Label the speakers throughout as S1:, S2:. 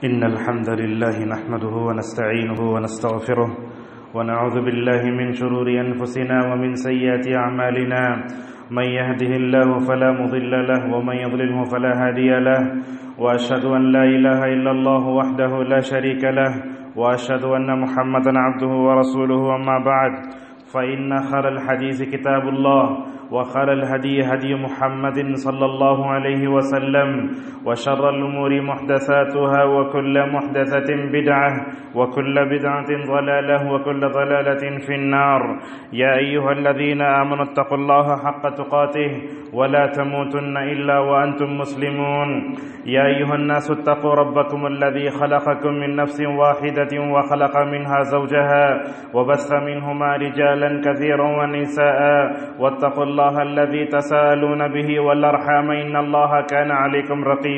S1: إن الحمد لله نحمده ونستعينه ونستغفره ونعوذ بالله من شرور أنفسنا ومن سيئات أعمالنا من يهده الله فلا مضل له ومن يضلله فلا هادي له وأشهد أن لا إله إلا الله وحده لا شريك له وأشهد أن محمدا عبده ورسوله أما بعد فإن خير الحديث كتاب الله وخير الهدي هدي محمد صلى الله عليه وسلم وشر الأمور محدثاتها وكل محدثة بدعة وكل بدعة ضلالة وكل ضلالة في النار يا أيها الذين آمنوا اتقوا الله حق تقاته ولا تموتن إلا وأنتم مسلمون يا أيها الناس اتقوا ربكم الذي خلقكم من نفس واحدة وخلق منها زوجها وبث منهما رجالا كثيرا ونساء واتقوا الله الذي تساءلون به والأرحام إن الله كان عليكم رقيبا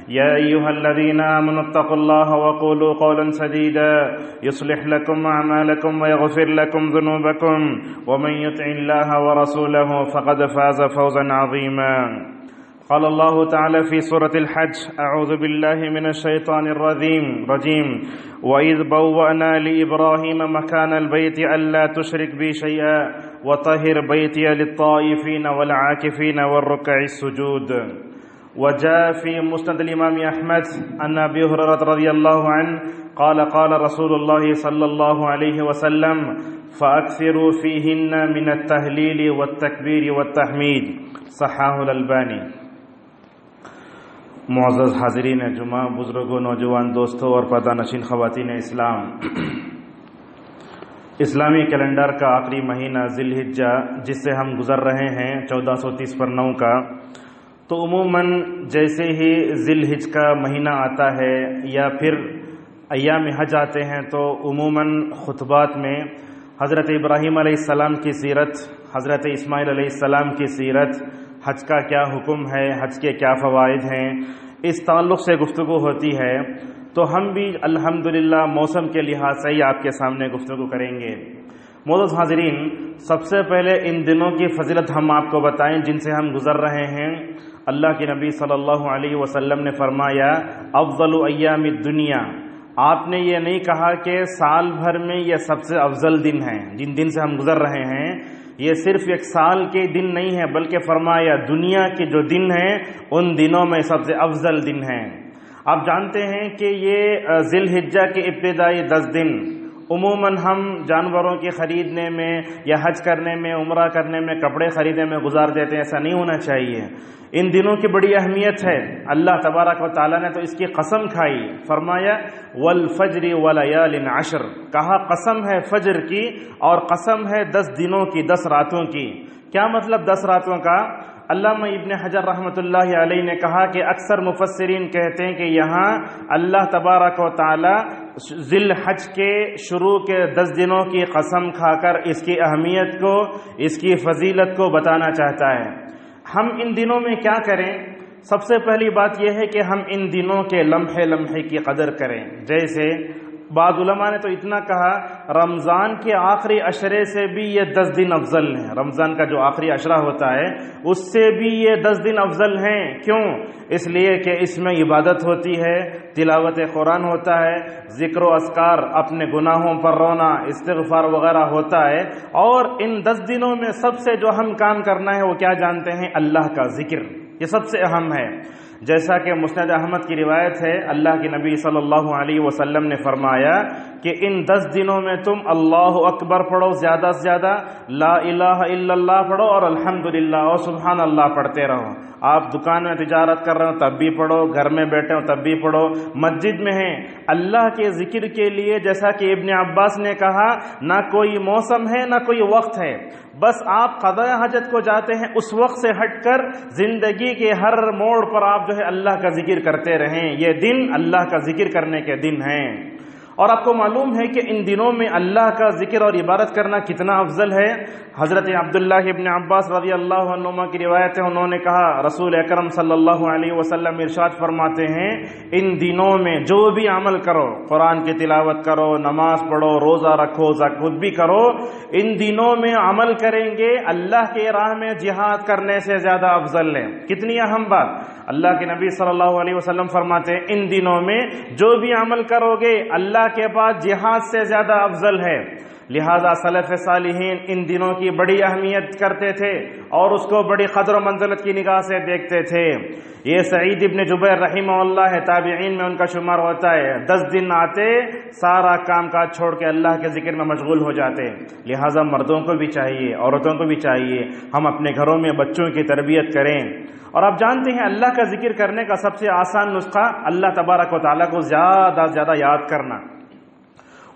S1: يا أيها الذين آمنوا اتقوا الله وقولوا قولا سديدا يصلح لكم أعمالكم ويغفر لكم ذنوبكم ومن يطع الله ورسوله فقد فاز فوزا عظيما قال الله تعالى في سورة الحج أعوذ بالله من الشيطان الرجيم وإذ بوأنا لإبراهيم مكان البيت ألا تشرك بي شيئا وطهر بيتي للطائفين والعاكفين والركع السجود وجاء في مسند الإمام أحمد عن أبي هريرة رضي الله عنه قال رسول الله صلى الله عليه وسلم فأكثروا فيهن من التهليل والتكبير والتحميد صححه الألباني. معزز حاضرین جمعہ، بزرگوں، نوجوان دوستوں اور پردہ نشین خواتین اسلام، اسلامی کیلنڈر کا آخری مہینہ ذی الحجہ جس سے ہم گزر رہے ہیں 1430 پر 9 کا، تو عموماً جیسے ہی ذی الحجہ کا مہینہ آتا ہے یا پھر ایام حج آتے ہیں تو عموماً خطبات میں حضرت ابراہیم علیہ السلام کی سیرت، حضرت اسماعیل علیہ السلام کی سیرت، حج کا کیا حکم ہے، حج کے کیا فوائد ہیں، اس تعلق سے گفتگو ہوتی ہے. تو ہم بھی الحمدللہ موسم کے لحاظ سے ہی آپ کے سامنے گفتگو کریں گے. معزز حاضرین، سب سے پہلے ان دنوں کی فضیلت ہم آپ کو بتائیں جن سے ہم گزر رہے ہیں. اللہ کے نبی صلی اللہ علیہ وسلم نے فرمایا افضل ایام الدنیا. آپ نے یہ نہیں کہا کہ سال بھر میں یہ سب سے افضل دن ہیں جن دن سے ہم گزر رہے ہیں، یہ صرف ایک سال کے دن نہیں ہے، بلکہ فرمایا دنیا کے جو دن ہیں ان دنوں میں سب سے افضل دن ہیں. آپ جانتے ہیں کہ یہ ذی الحجہ کے ابتدائی 10 دن عموماً ہم جانوروں کی خریدنے میں یا حج کرنے میں، عمرہ کرنے میں، کپڑے خریدنے میں گزار دیتے ہیں. ایسا نہیں ہونا چاہیے. ان دنوں کی بڑی اہمیت ہے. اللہ تبارک و تعالیٰ نے تو اس کی قسم کھائی، فرمایا والفجر ولیال عشر، کہا قسم ہے فجر کی اور قسم ہے 10 دنوں کی، 10 راتوں کی. کیا مطلب 10 راتوں کا؟ علامہ ابن حجر رحمۃ اللہ علیہ نے کہا کہ اکثر مفسرین کہتے ہیں کہ یہاں اللہ تبارک و تعالی ذی الحج کے شروع کے 10 دنوں کی قسم کھا کر اس کی اہمیت کو، اس کی فضیلت کو بتانا چاہتا ہے. ہم ان دنوں میں کیا کریں؟ سب سے پہلی بات یہ ہے کہ ہم ان دنوں کے لمحے لمحے کی قدر کریں. جیسے بعض علماء نے تو اتنا کہا رمضان کے آخری عشرے سے بھی یہ 10 دن افضل ہیں. رمضان کا جو آخری عشرہ ہوتا ہے اس سے بھی یہ 10 دن افضل ہیں. کیوں؟ اس لیے کہ اس میں عبادت ہوتی ہے، تلاوت قرآن ہوتا ہے، ذکر و اذکار، اپنے گناہوں پر رونا، استغفار وغیرہ ہوتا ہے. اور ان 10 دنوں میں سب سے جو اہم کام کرنا ہے وہ کیا جانتے ہیں؟ اللہ کا ذکر. یہ سب سے اہم ہے. جیسا کہ مسند احمد کی روایت ہے، اللہ کے نبی صلی اللہ علیہ وسلم نے فرمایا کہ ان 10 دنوں میں تم اللہ اکبر پڑھو، زیادہ سے زیادہ لا الہ الا اللہ پڑھو اور الحمدللہ اور سبحان اللہ پڑھتے رہو. آپ دکان میں تجارت کر رہے ہو تب بھی پڑھو، گھر میں بیٹھے ہو تب بھی پڑھو، مسجد میں ہیں. اللہ کے ذکر کے لیے جیسا کہ ابن عباس نے کہا نہ کوئی موسم ہے نہ کوئی وقت ہے، بس آپ قضاء حاجت کو جاتے ہیں اس وقت سے ہٹ کر زندگی کے ہر موڑ پر آپ جو ہے اللہ کا ذکر کرتے رہیں. یہ دن اللہ کا ذکر کرنے کے دن ہیں. اور آپ کو معلوم ہے کہ ان دنوں میں اللہ کا ذکر اور عبادت کرنا کتنا افضل ہے۔ حضرت عبداللہ ابن عباس رضی اللہ عنہما کی روایت ہے، انہوں نے کہا رسول اکرم صلی اللہ علیہ وسلم ارشاد فرماتے ہیں ان دنوں میں جو بھی عمل کرو، قرآن کی تلاوت کرو، نماز پڑھو، روزہ رکھو، زکوۃ بھی کرو، ان دنوں میں عمل کریں گے اللہ کے راہ میں جہاد کرنے سے زیادہ افضل ہے۔ کتنی اہم بات! اللہ کے نبی صلی اللہ علیہ وسلم فرماتے ہیں ان دنوں میں جو بھی عمل کرو گے اللہ کے پاس جہاد سے زیادہ افضل ہے۔ لہذا سلف صالحین ان دنوں کی بڑی اہمیت کرتے تھے اور اس کو بڑی قدر و منزلت کی نگاہ سے دیکھتے تھے۔ یہ سعید ابن جبیر رحمہ اللہ ہے، تابعین میں ان کا شمار ہوتا ہے، 10 دن آتے سارا کام کاج چھوڑ کے اللہ کے ذکر میں مشغول ہو جاتے۔ لہذا مردوں کو بھی چاہیے، عورتوں کو بھی چاہیے ہم اپنے گھروں میں بچوں کی تربیت کریں۔ اور آپ جانتے ہیں اللہ کا ذکر کرنے کا سب سے آسان نسخہ اللہ تبارک و تعالیٰ کو زیادہ سے زیادہ یاد کرنا۔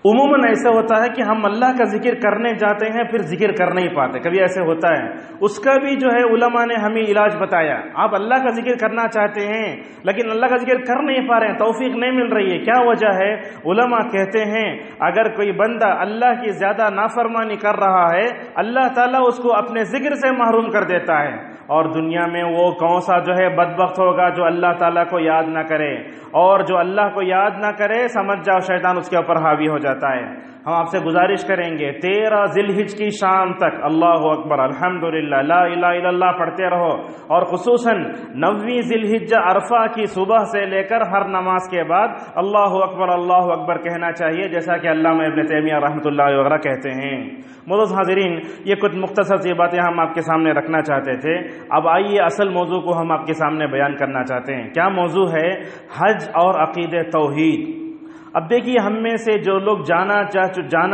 S1: عموماً ایسا ہوتا ہے کہ ہم اللہ کا ذکر کرنے جاتے ہیں پھر ذکر کر نہیں پاتے، کبھی ایسے ہوتا ہے۔ اس کا بھی جو ہے علماء نے ہمیں علاج بتایا، آپ اللہ کا ذکر کرنا چاہتے ہیں لیکن اللہ کا ذکر کر نہیں پا رہے ہیں، توفیق نہیں مل رہی ہے، کیا وجہ ہے؟ علماء کہتے ہیں اگر کوئی بندہ اللہ کی زیادہ نافرمانی کر رہا ہے اللہ تعالیٰ اس کو اپنے ذکر سے محروم کر دیتا ہے، اور دنیا میں وہ کون سا جو ہے بدبخت ہوگا جو اللہ تعالیٰ کو یاد نہ کرے، اور جو اللہ کو یاد نہ کرے سمجھ جاؤ شیطان اس کے اوپر حاوی ہو جاتا ہے۔ ہم آپ سے گزارش کریں گے 13 ذی الحجہ کی شام تک اللہ اکبر الحمدللہ لا الہ الا اللہ پڑھتے رہو، اور خصوصاً 9ویں ذی الحجہ عرفہ کی صبح سے لے کر ہر نماز کے بعد اللہ اکبر کہنا چاہیے، جیسا کہ علامہ ابن تیمیہ رحمۃ اللہ وغیرہ کہتے ہیں۔ معزز حاضرین، یہ کچھ مختصر سی باتیں ہم آپ کے سامنے رکھنا چاہتے تھے۔ اب آئیے اصل موضوع کو ہم آپ کے سامنے بیان کرنا چاہتے ہیں۔ کیا موضوع ہے؟ حج اور عقیدہ توحید۔ اب دیکھیے ہم میں سے جو لوگ جانا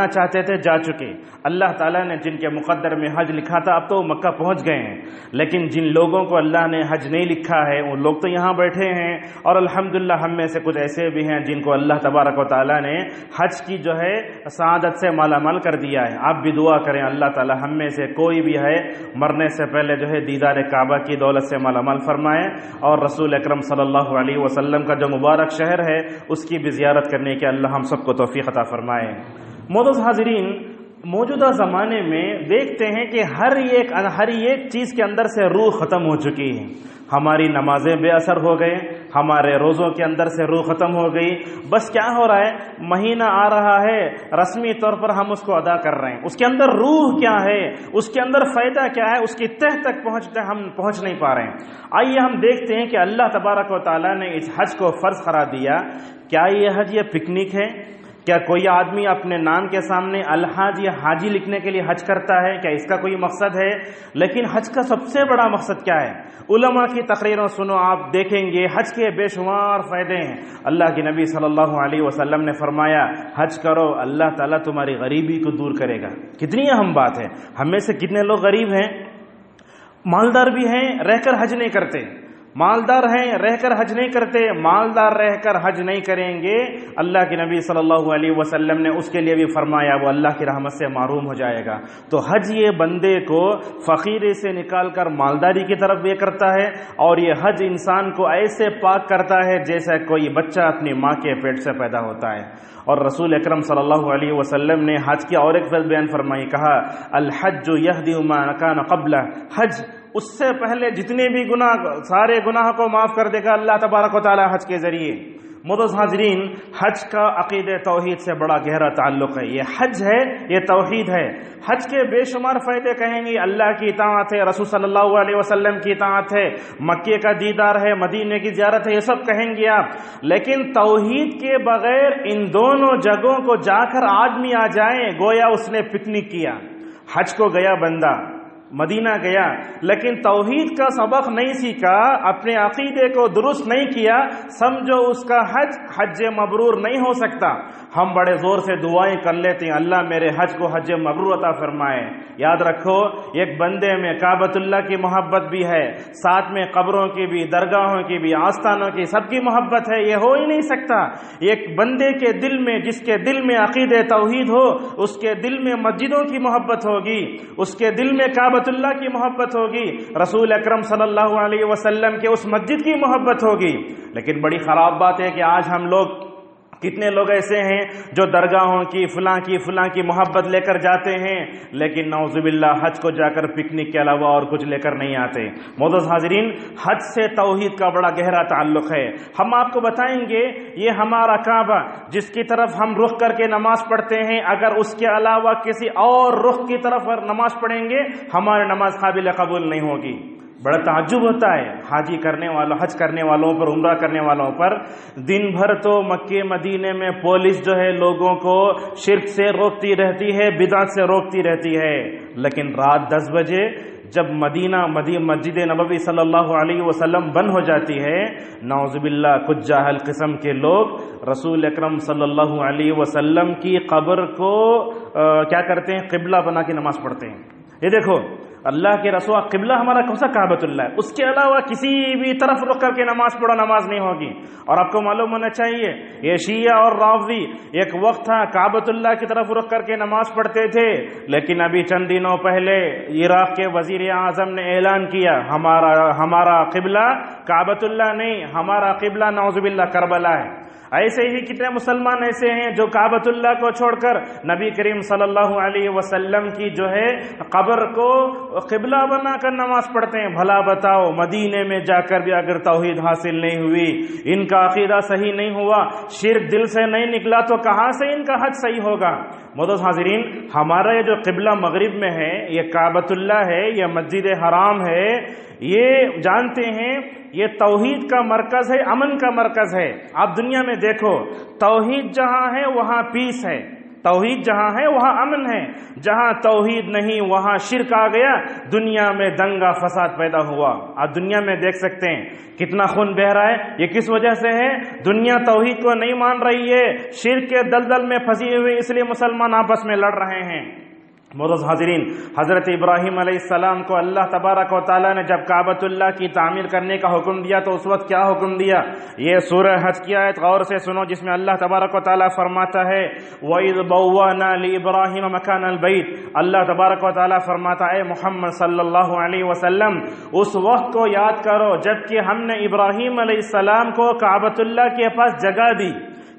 S1: چاہتے تھے جا چکے، اللہ تعالیٰ نے جن کے مقدر میں حج لکھا تھا اب تو وہ مکہ پہنچ گئے ہیں، لیکن جن لوگوں کو اللہ نے حج نہیں لکھا ہے وہ لوگ تو یہاں بیٹھے ہیں، اور الحمدللہ ہم میں سے کچھ ایسے بھی ہیں جن کو اللہ تبارک و تعالیٰ نے حج کی جو ہے سعادت سے مالا مال کر دیا ہے۔ آپ بھی دعا کریں اللہ تعالیٰ ہم میں سے کوئی بھی ہے مرنے سے پہلے جو ہے دیدار کعبہ کی دولت سے مالا مال فرمائے، اور رسول اکرم صلی اللہ علیہ وسلم کا جو مبارک شہر ہے اس کی بھی زیارت کرنے کہ اللہ ہم سب کو توفیق عطا فرمائے۔ معزز حاضرین، موجودہ زمانے میں دیکھتے ہیں کہ ہر ایک چیز کے اندر سے روح ختم ہو چکی ہے۔ ہماری نمازیں بے اثر ہو گئے، ہمارے روزوں کے اندر سے روح ختم ہو گئی۔ بس کیا ہو رہا ہے؟ مہینہ آ رہا ہے، رسمی طور پر ہم اس کو ادا کر رہے ہیں، اس کے اندر روح کیا ہے، اس کے اندر فائدہ کیا ہے، اس کی تہ تک ہم پہنچ نہیں پا رہے ہیں۔ آئیے ہم دیکھتے ہیں کہ اللہ تبارک و تعالیٰ نے اس حج کو فرض قرار دیا۔ کیا یہ حج یہ پکنک ہے؟ کیا کوئی آدمی اپنے نام کے سامنے الحاج یا حاجی لکھنے کے لیے حج کرتا ہے؟ کیا اس کا کوئی مقصد ہے؟ لیکن حج کا سب سے بڑا مقصد کیا ہے؟ علماء کی تقریروں سنو، آپ دیکھیں گے حج کے بے شمار فائدے ہیں۔ اللہ کے نبی صلی اللہ علیہ وسلم نے فرمایا حج کرو اللہ تعالیٰ تمہاری غریبی کو دور کرے گا۔ کتنی اہم بات ہے! ہم میں سے کتنے لوگ غریب ہیں؟ مالدار بھی ہیں رہ کر حج نہیں کرتے، مالدار ہیں رہ کر حج نہیں کرتے، مالدار رہ کر حج نہیں کریں گے، اللہ کے نبی صلی اللہ علیہ وسلم نے اس کے لیے بھی فرمایا وہ اللہ کی رحمت سے محروم ہو جائے گا۔ تو حج یہ بندے کو فقیری سے نکال کر مالداری کی طرف یہ کرتا ہے، اور یہ حج انسان کو ایسے پاک کرتا ہے جیسا کوئی بچہ اپنی ماں کے پیٹ سے پیدا ہوتا ہے۔ اور رسول اکرم صلی اللہ علیہ وسلم نے حج کی اور ایک فضل بیان فرمائی، کہا الحج یہدی ما کان قبلہ، حج اس سے پہلے جتنے بھی گناہ سارے گناہ کو معاف کر دے گا اللہ تبارک و تعالی حج کے ذریعے۔ معزز حاضرین، حج کا عقیدہ توحید سے بڑا گہرا تعلق ہے۔ یہ حج ہے، یہ توحید ہے۔ حج کے بے شمار فائدے کہیں گے، اللہ کی اطاعت ہے، رسول صلی اللہ علیہ وسلم کی اطاعت ہے، مکے کا دیدار ہے، مدینے کی زیارت ہے، یہ سب کہیں گے آپ، لیکن توحید کے بغیر ان دونوں جگہوں کو جا کر آدمی آ جائے گویا اس نے پکنک کیا۔ حج کو گیا بندہ، مدینہ گیا، لیکن توحید کا سبق نہیں سیکھا، اپنے عقیدے کو درست نہیں کیا، سمجھو اس کا حج مبرور نہیں ہو سکتا۔ ہم بڑے زور سے دعائیں کر لیتے ہیں اللہ میرے حج کو حج مبرور عطا فرمائے۔ یاد رکھو ایک بندے میں کعبۃ اللہ کی محبت بھی ہے، ساتھ میں قبروں کی بھی، درگاہوں کی بھی، آستانوں کی، سب کی محبت ہے، یہ ہو ہی نہیں سکتا۔ ایک بندے کے دل میں، جس کے دل میں عقیدہ توحید ہو، اس کے دل میں مسجدوں کی محبت ہوگی، اس کے دل میں کعبۃ اللہ کی محبت ہوگی، رسول اکرم صلی اللہ علیہ وسلم کے اس مسجد کی محبت ہوگی۔ لیکن بڑی خراب بات ہے کہ آج ہم لوگ کتنے لوگ ایسے ہیں جو درگاہوں کی فلاں کی محبت لے کر جاتے ہیں، لیکن نعوذ باللہ حج کو جا کر پکنک کے علاوہ اور کچھ لے کر نہیں آتے۔ معزز حاضرین، حج سے توحید کا بڑا گہرا تعلق ہے۔ ہم آپ کو بتائیں گے یہ ہمارا کعبہ جس کی طرف ہم رخ کر کے نماز پڑھتے ہیں، اگر اس کے علاوہ کسی اور رخ کی طرف نماز پڑھیں گے ہماری نماز قابل قبول نہیں ہوگی۔ بڑا تعجب ہوتا ہے حاجی کرنے والوں، حج کرنے والوں پر، عمرہ کرنے والوں پر، دن بھر تو مکے مدینے میں پولیس جو ہے لوگوں کو شرک سے روکتی رہتی ہے، بدعت سے روکتی رہتی ہے، لیکن رات 10 بجے جب مسجد نبوی صلی اللہ علیہ وسلم بند ہو جاتی ہے، نعوذ باللہ کچھ جاہل قسم کے لوگ رسول اکرم صلی اللہ علیہ وسلم کی قبر کو کیا کرتے ہیں، قبلہ بنا کے نماز پڑھتے ہیں۔ یہ دیکھو اللہ کے رسول قبلہ ہمارا کون سا کعبۃ اللہ ہے، اس کے علاوہ کسی بھی طرف رخ کر کے نماز پڑھو، نماز نہیں ہوگی۔ اور آپ کو معلوم ہونا چاہیے یہ شیعہ اور رافضی ایک وقت تھا کعبۃ اللہ کی طرف رخ کر کے نماز پڑھتے تھے، لیکن ابھی چند دنوں پہلے عراق کے وزیر اعظم نے اعلان کیا ہمارا قبلہ کعبۃ اللہ نہیں، ہمارا قبلہ نعوذ باللہ کربلا ہے۔ ایسے ہی کتنے مسلمان ایسے ہیں جو کعبۃ اللہ کو چھوڑ کر نبی کریم صلی اللہ علیہ وسلم کی جو ہے قبر کو قبلہ بنا کر نماز پڑھتے ہیں۔ بھلا بتاؤ مدینے میں جا کر بھی اگر توحید حاصل نہیں ہوئی، ان کا عقیدہ صحیح نہیں ہوا، شرک دل سے نہیں نکلا، تو کہاں سے ان کا حج صحیح ہوگا؟ معزز حاضرین، ہمارا یہ جو قبلہ مغرب میں ہے، یہ کعبۃ اللہ ہے، یہ مسجد حرام ہے، یہ جانتے ہیں یہ توحید کا مرکز ہے، امن کا مرکز ہے۔ آپ دنیا میں دیکھو توحید جہاں ہے وہاں پیس ہے، توحید جہاں ہے وہاں امن ہے، جہاں توحید نہیں وہاں شرک آ گیا، دنیا میں دنگا فساد پیدا ہوا۔ آپ دنیا میں دیکھ سکتے ہیں کتنا خون بہہ رہا ہے، یہ کس وجہ سے ہے؟ دنیا توحید کو نہیں مان رہی ہے، شرک کے دلدل میں پھنسی ہوئی، اس لیے مسلمان آپس میں لڑ رہے ہیں۔ معزز حاضرین، حضرت ابراہیم علیہ السلام کو اللہ تبارک و تعالیٰ نے جب کعبۃ اللہ کی تعمیر کرنے کا حکم دیا تو اس وقت کیا حکم دیا؟ یہ سورہ حج کی آیت غور سے سنو، جس میں اللہ تبارک و تعالیٰ فرماتا ہے وَإِذْ بَوَّأْنَا لِإِبْرَاهِيمَ مَكَانَ الْبَيْتِ، اللہ تبارک و تعالیٰ فرماتا ہے محمد صلی اللہ علیہ وسلم اس وقت کو یاد کرو جب کہ ہم نے ابراہیم علیہ السلام کو کعبۃ اللہ کے پاس جگہ دی۔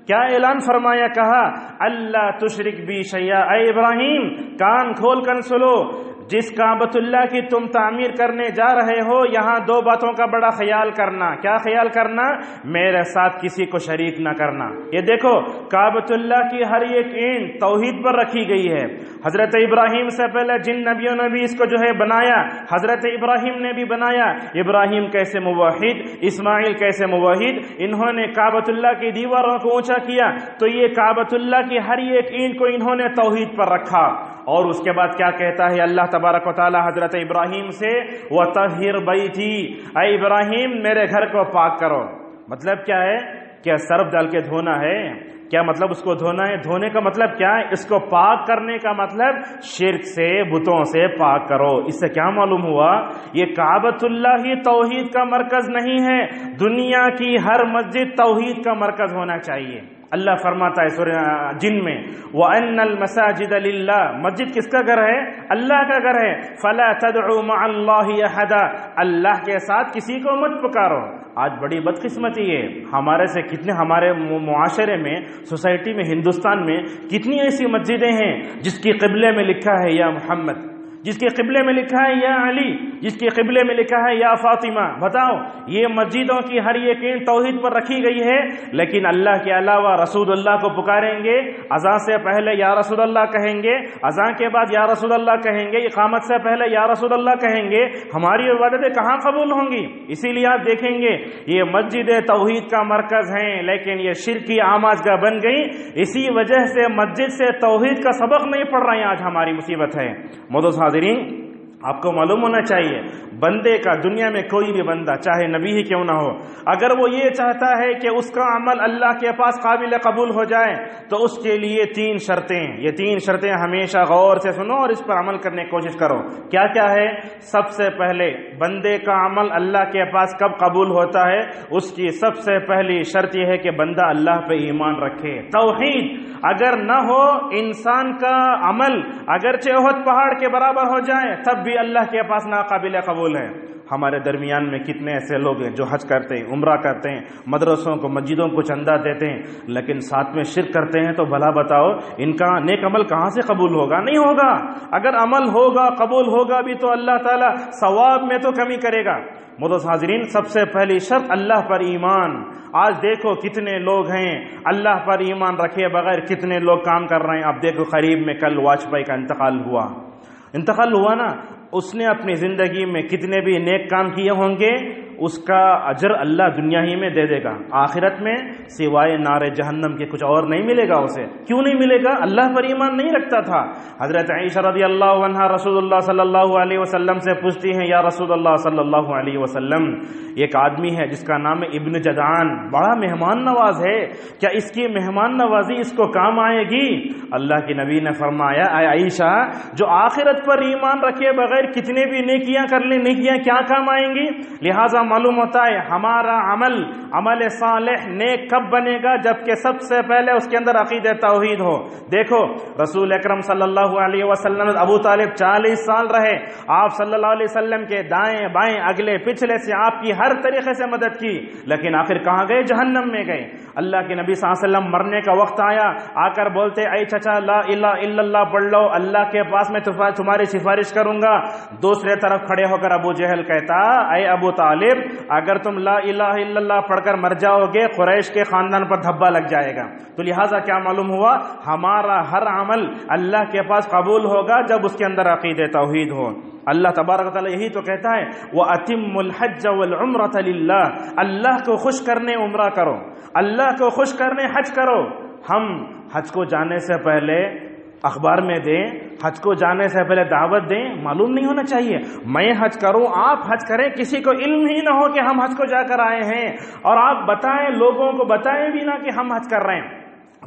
S1: کیا اعلان فرمایا؟ کہا اللہ تشرک بی شیئا، اے ابراہیم کان کھول کر سنو، جس کعبۃ اللہ کی تم تعمیر کرنے جا رہے ہو یہاں دو باتوں کا بڑا خیال کرنا۔ کیا خیال کرنا؟ میرے ساتھ کسی کو شریک نہ کرنا۔ یہ دیکھو کعبۃ اللہ کی ہر ایک اینٹ توحید پر رکھی گئی ہے۔ حضرت ابراہیم سے پہلے جن نبیوں نے بھی اس کو جو ہے بنایا، حضرت ابراہیم نے بھی بنایا۔ ابراہیم کیسے موحد، اسماعیل کیسے موحد، انہوں نے کعبۃ اللہ کی دیواروں کو اونچا کیا، تو یہ کعبۃ اللہ کی ہر ایک اینٹ کو انہوں نے توحید پر رکھا۔ اور اس کے بعد کیا کہتا ہے اللہ تبارک و تعالی حضرت ابراہیم سے وَطَهِّرْ بَيْتِي، اے ابراہیم میرے گھر کو پاک کرو۔ مطلب کیا ہے؟ کیا سرف ڈال کے دھونا ہے؟ کیا مطلب اس کو دھونا ہے؟ دھونے کا مطلب کیا ہے؟ اس کو پاک کرنے کا مطلب شرک سے، بتوں سے پاک کرو۔ اس سے کیا معلوم ہوا؟ یہ کعبۃ اللہ ہی توحید کا مرکز نہیں ہے، دنیا کی ہر مسجد توحید کا مرکز ہونا چاہیے۔ اللہ فرماتا ہے سورہ جن میں وَأَنَّ الْمَسَاجِدَ لِلَّهِ، مسجد کس کا گھر ہے؟ اللہ کا گھر ہے۔ فَلَا تَدْعُوا مَعَ اللَّهِ أَحَدًا، اللہ کے ساتھ کسی کو مت پکارو۔ آج بڑی بدقسمتی ہے ہمارے سے، کتنے ہمارے معاشرے میں، سوسائٹی میں، ہندوستان میں کتنی ایسی مسجدیں ہیں جس کی قبلے میں لکھا ہے یا محمد، جس کے قبلے میں لکھا ہے یا علی، جس کے قبلے میں لکھا ہے یا فاطمہ۔ بتاؤ یہ مسجدوں کی ہر ایک اینٹ توحید پر رکھی گئی ہے، لیکن اللہ کے علاوہ رسول اللہ کو پکاریں گے، اذان سے پہلے یا رسول اللہ کہیں گے، اذان کے بعد یا رسول اللہ کہیں گے، اقامت سے پہلے یا رسول اللہ کہیں گے، ہماری عبادتیں کہاں قبول ہوں گی؟ اسی لیے آپ دیکھیں گے یہ مسجد توحید کا مرکز ہیں لیکن یہ شرکی آماجگاہ بن گئی، اسی وجہ سے مسجد سے توحید کا سبق نہیں پڑھ رہے ہیں، آج ہماری مصیبت ہے۔ معزز حاضرین، آپ کو معلوم ہونا چاہیے بندے کا، دنیا میں کوئی بھی بندہ چاہے نبی ہی کیوں نہ ہو، اگر وہ یہ چاہتا ہے کہ اس کا عمل اللہ کے پاس قابل قبول ہو جائے تو اس کے لیے 3 شرطیں، یہ 3 شرطیں ہمیشہ غور سے سنو اور اس پر عمل کرنے کی کوشش کرو۔ کیا کیا ہے؟ سب سے پہلے بندے کا عمل اللہ کے پاس کب قبول ہوتا ہے؟ اس کی سب سے پہلی شرط یہ ہے کہ بندہ اللہ پہ ایمان رکھے۔ توحید اگر نہ ہو، انسان کا عمل اگرچہ احد پہاڑ کے برابر ہو جائے تب بھی اللہ کے پاس ناقابل قبول ہے۔ ہمارے درمیان میں کتنے ایسے لوگ ہیں جو حج کرتے ہیں، عمرہ کرتے ہیں، مدرسوں کو مسجدوں کو چندہ دیتے ہیں، لیکن ساتھ میں شرک کرتے ہیں، تو بھلا بتاؤ ان کا نیک عمل کہاں سے قبول ہوگا؟ نہیں ہوگا۔ اگر عمل ہوگا، قبول ہوگا بھی، تو اللہ تعالیٰ ثواب میں تو کمی کرے گا۔ معزز حاضرین، سب سے پہلی شرط اللہ پر ایمان۔ آج دیکھو کتنے لوگ ہیں اللہ پر ایمان رکھے بغیر کتنے لوگ کام کر رہے ہیں۔ اب دیکھو قریب میں کل واجپئی کا انتقال ہوا نا، اس نے اپنی زندگی میں کتنے بھی نیک کام کیے ہوں گے، اس کا اجر اللہ دنیا ہی میں دے دے گا، آخرت میں سوائے نار جہنم کے کچھ اور نہیں ملے گا اسے۔ کیوں نہیں ملے گا؟ اللہ پر ایمان نہیں رکھتا تھا۔ حضرت عائشہ رضی اللہ عنہا رسول اللہ صلی اللہ علیہ وسلم سے پوچھتی ہیں، یا رسول اللہ صلی اللہ علیہ وسلم، ایک آدمی ہے جس کا نام ہے ابن جدعان، بڑا مہمان نواز ہے، کیا اس کی مہمان نوازی اس کو کام آئے گی؟ اللہ کے نبی نے فرمایا، اے عائشہ، جو آخرت پر ایمان رکھے بغیر کتنے بھی نیکیاں کر لیں، نیکیاں کیا کام آئیں گی؟ لہٰذا معلوم ہوتا ہے ہمارا عمل صالح نیک کب بنے گا؟ جبکہ سب سے پہلے اس کے اندر عقیدہ توحید ہو۔ دیکھو رسول اکرم صلی اللہ علیہ وسلم، ابو طالب 40 سال رہے، آپ صلی اللہ علیہ وسلم کے دائیں بائیں اگلے پچھلے سے آپ کی ہر طریقے سے مدد کی، لیکن آخر کہاں گئے؟ جہنم میں گئے۔ اللہ کے نبی صلی اللہ علیہ وسلم مرنے کا وقت آیا، آ کر بولتے، اے چچا لا الہ الا اللہ پڑھ لو، اللہ کے پاس میں تمہاری سفارش کروں گا۔ دوسرے طرف کھڑے ہو کر ابو جہل کہتا، اے ابو طالب، اگر تم لا الہ الا اللہ پڑھ کر مر جاؤ گے، قریش کے خاندان پر دھبا لگ جائے گا۔ تو لہٰذا کیا معلوم ہوا؟ ہمارا ہر عمل اللہ کے پاس قبول ہوگا جب اس کے اندر عقیدہ توحید ہو۔ اللہ تبارک و تعالیٰ یہی تو کہتا ہے، وَأَتِمُّ الْحَجَّ وَالْعُمْرَةَ لِلَّهِ، اللہ کو خوش کرنے عمرہ کرو، اللہ کو خوش کرنے حج کرو۔ ہم حج کو جانے سے پہلے اخبار میں دیں، حج کو جانے سے پہلے دعوت دیں، معلوم نہیں ہونا چاہیے میں حج کروں، آپ حج کریں، کسی کو علم ہی نہ ہو کہ ہم حج کو جا کر آئے ہیں، اور آپ بتائیں، لوگوں کو بتائیں بھی نہ کہ ہم حج کر رہے ہیں۔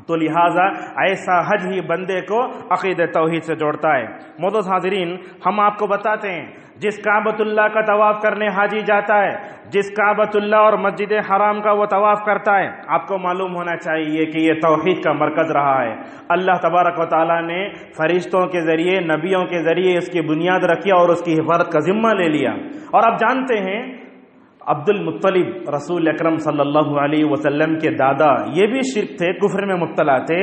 S1: تو لہٰذا ایسا حج ہی بندے کو عقیدہ توحید سے جوڑتا ہے۔ معزز حاضرین، ہم آپ کو بتاتے ہیں، جس کعبۃ اللہ کا طواف کرنے حاجی جاتا ہے، جس کعبۃ اللہ اور مسجد حرام کا وہ طواف کرتا ہے، آپ کو معلوم ہونا چاہیے کہ یہ توحید کا مرکز رہا ہے۔ اللہ تبارک و تعالیٰ نے فرشتوں کے ذریعے، نبیوں کے ذریعے اس کی بنیاد رکھی اور اس کی حفاظت کا ذمہ لے لیا۔ اور آپ جانتے ہیں عبد المطلب رسول اکرم صلی اللہ علیہ وسلم کے دادا، یہ بھی شرک تھے، کفر میں مبتلا تھے۔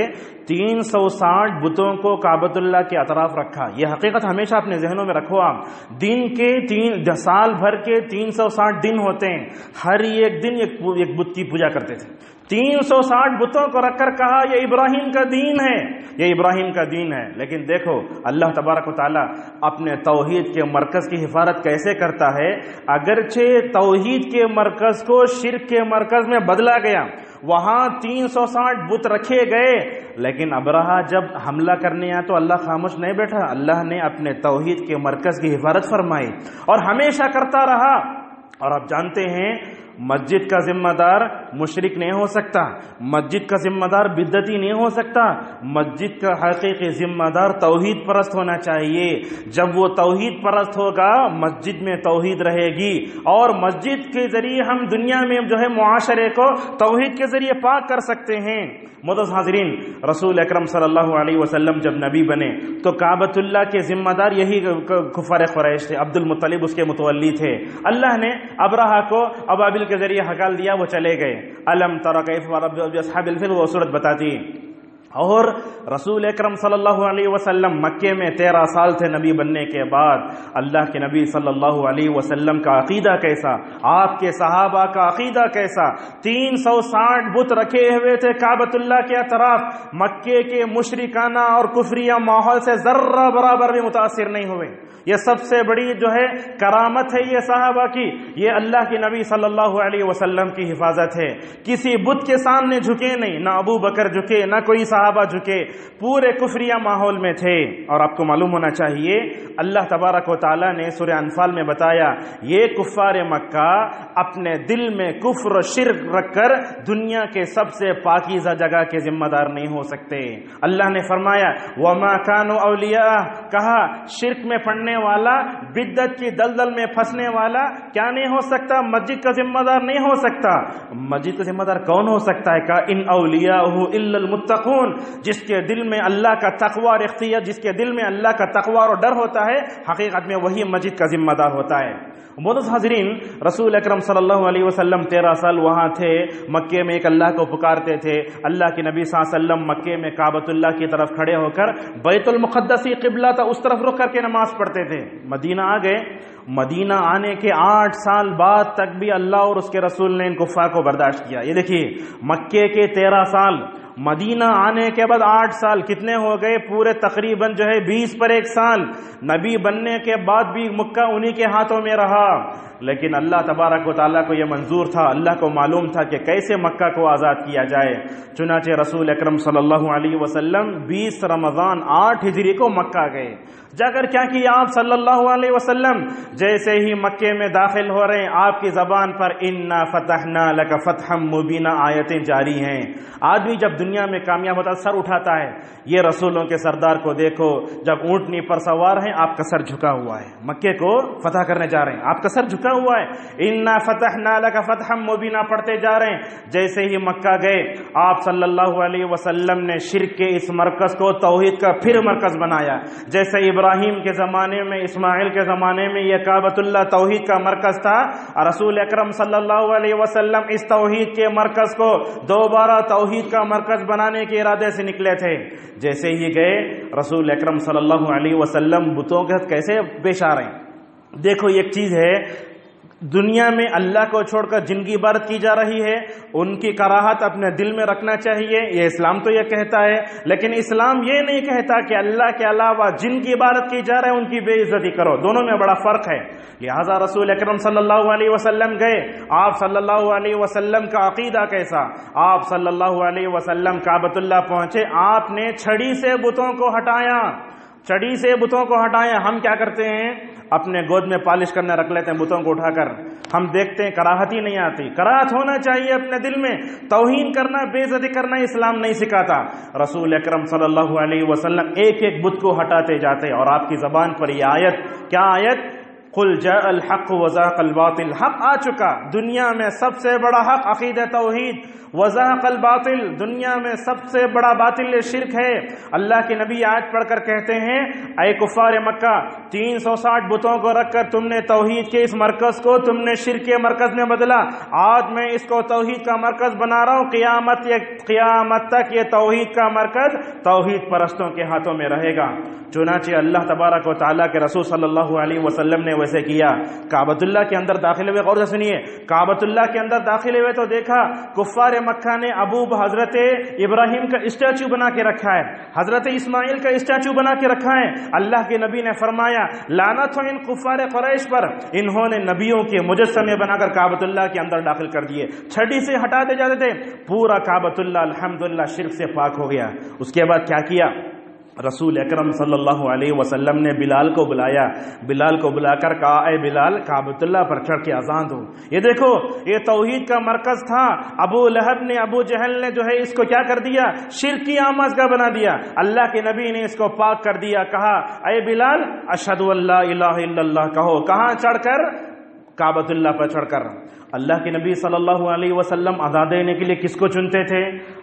S1: 360 بتوں کو کعبۃ اللہ کے اطراف رکھا۔ یہ حقیقت ہمیشہ اپنے ذہنوں میں رکھو آپ، دن کے سال بھر کے 360 دن ہوتے ہیں، ہر ایک دن ایک بت کی پوجا کرتے تھے۔ 360 بتوں کو رکھ کر کہا یہ ابراہیم کا دین ہے، یہ ابراہیم کا دین ہے۔ لیکن دیکھو اللہ تبارک و تعالیٰ اپنے توحید کے مرکز کی حفاظت کیسے کرتا ہے۔ اگرچہ توحید کے مرکز کو شرک کے مرکز میں بدلا گیا، وہاں 360 بت رکھے گئے، لیکن ابرہا جب حملہ کرنے آیا تو اللہ خاموش نہیں بیٹھا، اللہ نے اپنے توحید کے مرکز کی حفاظت فرمائی اور ہمیشہ کرتا رہا۔ اور آپ جانتے ہیں مسجد کا ذمہ دار مشرک نہیں ہو سکتا، مسجد کا ذمہ دار بدعتی نہیں ہو سکتا، مسجد کا حقیقی ذمہ دار توحید پرست ہونا چاہیے۔ جب وہ توحید پرست ہوگا، مسجد میں توحید رہے گی، اور مسجد کے ذریعے ہم دنیا میں جو ہے معاشرے کو توحید کے ذریعے پاک کر سکتے ہیں۔ معزز حاضرین، رسول اکرم صلی اللہ علیہ وسلم جب نبی بنے تو کعبۃ اللہ کے ذمہ دار یہی کفار قریش تھے، عبد المطلب اس کے متولی تھے۔ اللہ نے ابرہا کو ابابیل کے ذریعے ہکال دیا، وہ چلے گئے۔ الم تر کیف ضرب اصحاب الفیل، وہ سورت بتاتی۔ اور رسول اکرم صلی اللہ علیہ وسلم مکے میں 13 سال تھے نبی بننے کے بعد۔ اللہ کے نبی صلی اللہ علیہ وسلم کا عقیدہ کیسا، آپ کے صحابہ کا عقیدہ کیسا، 360 بت رکھے ہوئے تھے کعبۃ اللہ کے اطراف، مکے کے مشرکانہ اور کفریہ ماحول سے ذرہ برابر بھی متاثر نہیں ہوئے۔ یہ سب سے بڑی جو ہے کرامت ہے یہ صحابہ کی، یہ اللہ کے نبی صلی اللہ علیہ وسلم کی حفاظت ہے۔ کسی بت کے سامنے جھکے نہیں، نہ ابو بکر جھکے، نہ کوئی صحابہ جھکے، پورے کفریہ ماحول میں تھے۔ اور آپ کو معلوم ہونا چاہیے اللہ تبارک و تعالیٰ نے سورہ انفال میں بتایا، یہ کفار مکہ اپنے دل میں کفر و شرک رکھ کر دنیا کے سب سے پاکیزہ جگہ کے ذمہ دار نہیں ہو سکتے۔ اللہ نے فرمایا وَمَا كَانُوا أَوْلِيَاءَ، کہا شرک میں پڑنے والا، بدعت کی دلدل میں پھنسنے والا کیا نہیں ہو سکتا؟ مسجد کا ذمہ دار نہیں ہو سکتا۔ مسجد کا ذمہ دار کون ہو سکتا ہے؟ کہا ان اولیاءہ الا المتقون، یتقون، جس کے دل میں اللہ کا تقوی اور اختیار، جس کے دل میں اللہ کا تقوی اور ڈر ہوتا ہے، حقیقت میں وہی مسجد کا ذمہ دار ہوتا ہے۔ معزز حاضرین، رسول اکرم صلی اللہ علیہ وسلم 13 سال وہاں تھے، مکے میں ایک اللہ کو پکارتے تھے۔ اللہ کے نبی صلی اللہ علیہ وسلم مکے میں کعبۃ اللہ کی طرف کھڑے ہو کر، بیت المقدس ہی قبلہ تھا، اس طرف رخ کر کے نماز پڑھتے تھے۔ مدینہ آ گئے، مدینہ آنے کے 8 سال بعد تک بھی اللہ اور اس کے رسول نے ان کفار کو برداشت کیا۔ یہ دیکھیے، مکے کے 13 سال، مدینہ آنے کے بعد 8 سال، کتنے ہو گئے؟ پورے تقریباً 20 پر 1 سال۔ نبی بننے کے بعد بھی مکہ انہی کے ہاتھوں میں رہا، لیکن اللہ تبارک و تعالیٰ کو یہ منظور تھا، اللہ کو معلوم تھا کہ کیسے مکہ کو آزاد کیا جائے۔ چنانچہ رسول اکرم صلی اللہ علیہ وسلم 20 رمضان 8 ہجری کو مکہ گئے۔ جا کر کیا کیا آپ صلی اللہ علیہ وسلم؟ جیسے ہی مکے میں داخل ہو رہے ہیں، آپ کی زبان پر انا فتحنا لک فتحا مبینا آیتیں جاری ہیں۔ آدمی جب دنیا میں کامیاب ہوتا ہے سر اٹھاتا ہے۔ یہ رسولوں کے سردار کو دیکھو، جب اونٹنی پر سوار ہیں آپ کا سر جھکا ہوا ہے، مکے کو فتح کرنے جا رہے ہیں، آپ کا سر جھکا ہوا ہے۔ انا فتحنا لک فتحا مبینا پڑھتے جا رہے ہیں۔ جیسے ہی مکہ گئے، آپ صلی اللہ علیہ وسلم نے شرک کے اس مرکز کو توحید کا پھر مرکز بنایا۔ جیسے ابراہیم کے زمانے میں، اسماعیل کے زمانے میں یہ کعبۃ اللہ توحید کا مرکز تھا، رسول اکرم صلی اللہ علیہ وسلم اس توحید کے مرکز کو دوبارہ توحید کا مرکز بنانے کے ارادے سے نکلے تھے۔ جیسے ہی گئے، رسول اکرم صلی اللہ علیہ وسلم بتوں کے ساتھ کیسے پیش آ رہے ہیں۔ دیکھو، ایک چیز ہے، دنیا میں اللہ کو چھوڑ کر جن کی عبادت کی جا رہی ہے ان کی کراہت اپنے دل میں رکھنا چاہیے، یہ اسلام تو یہ کہتا ہے، لیکن اسلام یہ نہیں کہتا کہ اللہ کے علاوہ جن کی عبادت کی جا رہی ہے ان کی بے عزتی کرو، دونوں میں بڑا فرق ہے۔ لہذا رسول اکرم صلی اللہ علیہ وسلم گئے، آپ صلی اللہ علیہ وسلم کا عقیدہ کیسا؟ آپ صلی اللہ علیہ وسلم کعبۃ اللہ پہنچے، آپ نے چھڑی سے بتوں کو ہٹایا، چھڑی سے بتوں کو ہٹایا۔ ہم کیا کرتے ہیں؟ اپنے گود میں پالش کرنے رکھ لیتے ہیں بتوں کو اٹھا کر، ہم دیکھتے ہیں کراہت ہی نہیں آتی۔ کراہت ہونا چاہیے اپنے دل میں، توہین کرنا، بے عزتی کرنا اسلام نہیں سکھاتا۔ رسول اکرم صلی اللہ علیہ وسلم ایک ایک بت کو ہٹاتے جاتے، اور آپ کی زبان پر یہ آیت، کیا آیت؟ قل جاء الحق وزهق الباطل، حق آ چکا، دنیا میں سب سے بڑا حق عقیدہ توحید، وزهق الباطل، دنیا میں سب سے بڑا باطل شرک ہے۔ اللہ کے نبی آیت پڑھ کر کہتے ہیں، اے کفار مکہ، 360 بتوں کو رکھ کر تم نے توحید کے اس مرکز کو تم نے شرک کے مرکز میں بدلا، آج میں اس کو توحید کا مرکز بنا رہا ہوں، قیامت تک یہ توحید کا مرکز توحید پرستوں کے ہاتھوں میں رہے گا۔ چنانچہ اللہ تبارک و تعالیٰ کے رسول صلی اللہ علیہ وسلم نے ویسے کیا۔ کعبۃ اللہ کے اندر داخل ہوئے، غور سے سنیے، کعبۃ اللہ کے اندر داخل ہوئے تو دیکھا کفار مکہ نے حضرت ابراہیم کا اسٹیچو بنا کے رکھا ہے، حضرت اسماعیل کا اسٹیچو بنا کے رکھا ہے۔ اللہ کے نبی نے فرمایا لعنت ہو ان کفار قریش پر، انہوں نے نبیوں کے مجسمے بنا کر کعبۃ اللہ کے اندر داخل کر دیے، چھڑی سے ہٹاتے جاتے تھے، پورا کعبۃ اللہ الحمدللہ شرک سے پاک ہو گیا۔ اس کے بعد کیا کیا؟ رسول اکرم صلی اللہ علیہ وسلم نے بلال کو بلایا، بلال کو بلا کر کہا، اے بلال، کعبۃ اللہ پر چڑھ کے اذان دو۔ یہ دیکھو، یہ توحید کا مرکز تھا، ابو لہب نے، ابو جہل نے جو ہے اس کو کیا کر دیا؟ شرک کی آمازگاہ بنا دیا۔ اللہ کے نبی نے اس کو پاک کر دیا، کہا اے بلال اشہد ان لا الہ الا اللہ کہو۔ کہاں چڑھ کر؟ کعبۃ اللہ پر چڑھ کر۔ اللہ کے نبی صلی اللہ علیہ وسلم اذان دینے کے لیے کس کو چنتے تھے؟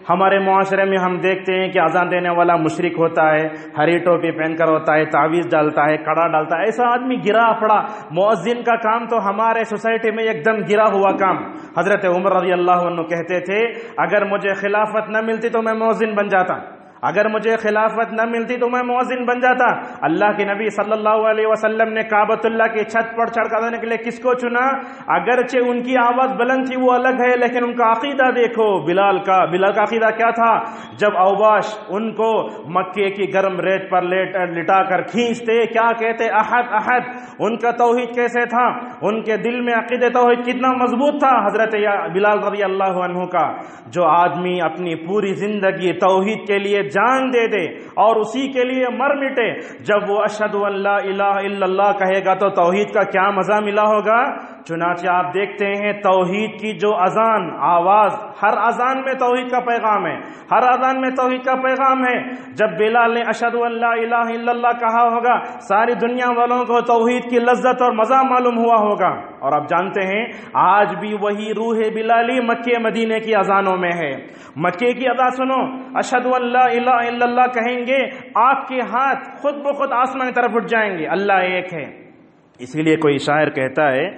S1: ہمارے معاشرے میں ہم دیکھتے ہیں کہ اذان دینے والا مشرک ہوتا ہے، ہری ٹوپی پہن کر ہوتا ہے، تعویذ ڈالتا ہے، کڑا ڈالتا ہے، ایسا آدمی گرا پڑا۔ مؤذن کا کام تو ہمارے سوسائٹی میں ایک دم گرا ہوا کام۔ حضرت عمر رضی اللہ عنہ کہتے تھے، اگر مجھے خلافت نہ ملتی تو میں مؤذن بن جاتا، اگر مجھے خلافت نہ ملتی تو میں مؤذن بن جاتا۔ اللہ کے نبی صلی اللہ علیہ وسلم نے کعبۃ اللہ کی چھت پر چڑھ کر دینے کے لیے کس کو چنا؟ اگرچہ ان کی آواز بلند تھی وہ الگ ہے، لیکن ان کا عقیدہ دیکھو، بلال کا عقیدہ کیا تھا؟ جب اوباش ان کو مکے کی گرم ریت پر لٹا کر کھینچتے، کیا کہتے؟ احد احد۔ ان کا توحید کیسے تھا؟ ان کے دل میں عقیدہ توحید کتنا مضبوط تھا حضرت بلال رضی اللہ عنہ کا۔ جو آدمی اپنی پوری زندگی توحید کے لیے جان دے دے اور اسی کے لیے مر مٹے، جب وہ اشہد ان لا الہ الا اللہ کہے گا تو توحید کا کیا مزہ ملا ہوگا؟ چنانچہ آپ دیکھتے ہیں توحید کی جو اذان آواز، ہر اذان میں توحید کا پیغام ہے، ہر اذان میں توحید کا پیغام ہے۔ جب بلال نے اشہد ان لا الہ الا اللہ کہا ہوگا، ساری دنیا والوں کو توحید کی لذت اور مزہ معلوم ہوا ہوگا۔ اور آپ جانتے ہیں آج بھی وہی روح بلالی مکے مدینے کی اذانوں میں ہے۔ مکے کی اذان سنو، اشہد ان لا الہ الا اللہ کہیں گے، آپ کے ہاتھ خود بخود آسمان کی طرف اٹھ جائیں گے، اللہ ایک ہے۔ اسی لیے کوئی شاعر کہتا ہے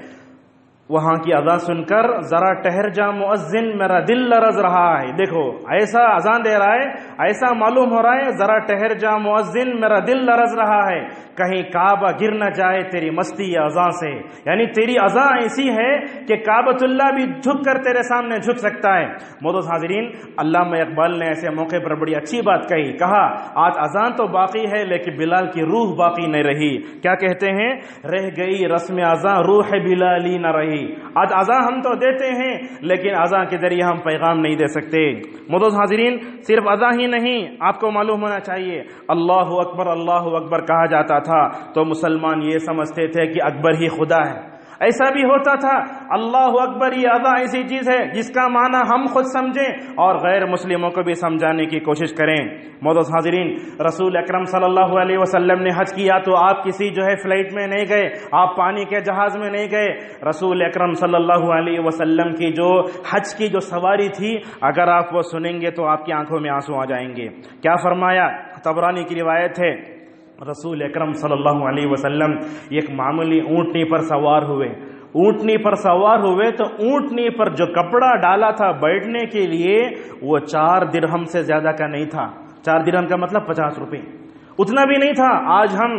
S1: وہاں کی اذان سن کر ذرا ٹہر جا مؤذن میرا دل لرز رہا ہے۔ دیکھو ایسا اذان دے رہا ہے، ایسا معلوم ہو رہا ہے ذرا ٹہر جا مؤذن میرا دل لرز رہا ہے، کہیں کعبہ گر نہ جائے تیری مستی اذان سے۔ یعنی تیری اذان ایسی ہے کہ کعبۃ اللہ بھی جھک کر تیرے سامنے جھک سکتا ہے۔ معزز حاضرین، علامہ اقبال نے ایسے موقع پر بڑی اچھی بات کہا آج اذان تو باقی ہے لیکن بلال کی روح باقی نہیں رہی۔ کیا کہتے ہیں؟ رہ گئی رسم اذان روح بلالی نہ رہی۔ آج اذان ہم تو دیتے ہیں لیکن اذان کے ذریعے ہم پیغام نہیں دے سکتے۔ معزز حاضرین، صرف اذان ہی نہیں، آپ کو معلوم ہونا چاہیے اللہ اکبر کہا جاتا تھا تو مسلمان یہ سمجھتے تھے کہ اکبر ہی خدا ہے۔ ایسا بھی ہوتا تھا اللہ اکبر یہ اذان ایسی چیز ہے جس کا معنی ہم خود سمجھیں اور غیر مسلموں کو بھی سمجھانے کی کوشش کریں۔ معزز حاضرین، رسول اکرم صلی اللہ علیہ وسلم نے حج کیا تو آپ کسی فلائٹ میں نہیں گئے، آپ پانی کے جہاز میں نہیں گئے۔ رسول اکرم صلی اللہ علیہ وسلم کی جو حج کی جو سواری تھی، اگر آپ وہ سنیں گے تو آپ کی آنکھوں میں آنسو آ جائیں گے۔ کیا فرمایا؟ طبرانی کی روایت ہے، رسول اکرم صلی اللہ علیہ وسلم ایک معمولی اونٹنی پر سوار ہوئے۔ اونٹنی پر سوار ہوئے تو اونٹنی پر جو کپڑا ڈالا تھا بیٹھنے کے لیے وہ 4 درہم سے زیادہ کا نہیں تھا۔ 4 درہم کا مطلب 50 روپے، اتنا بھی نہیں تھا۔ آج ہم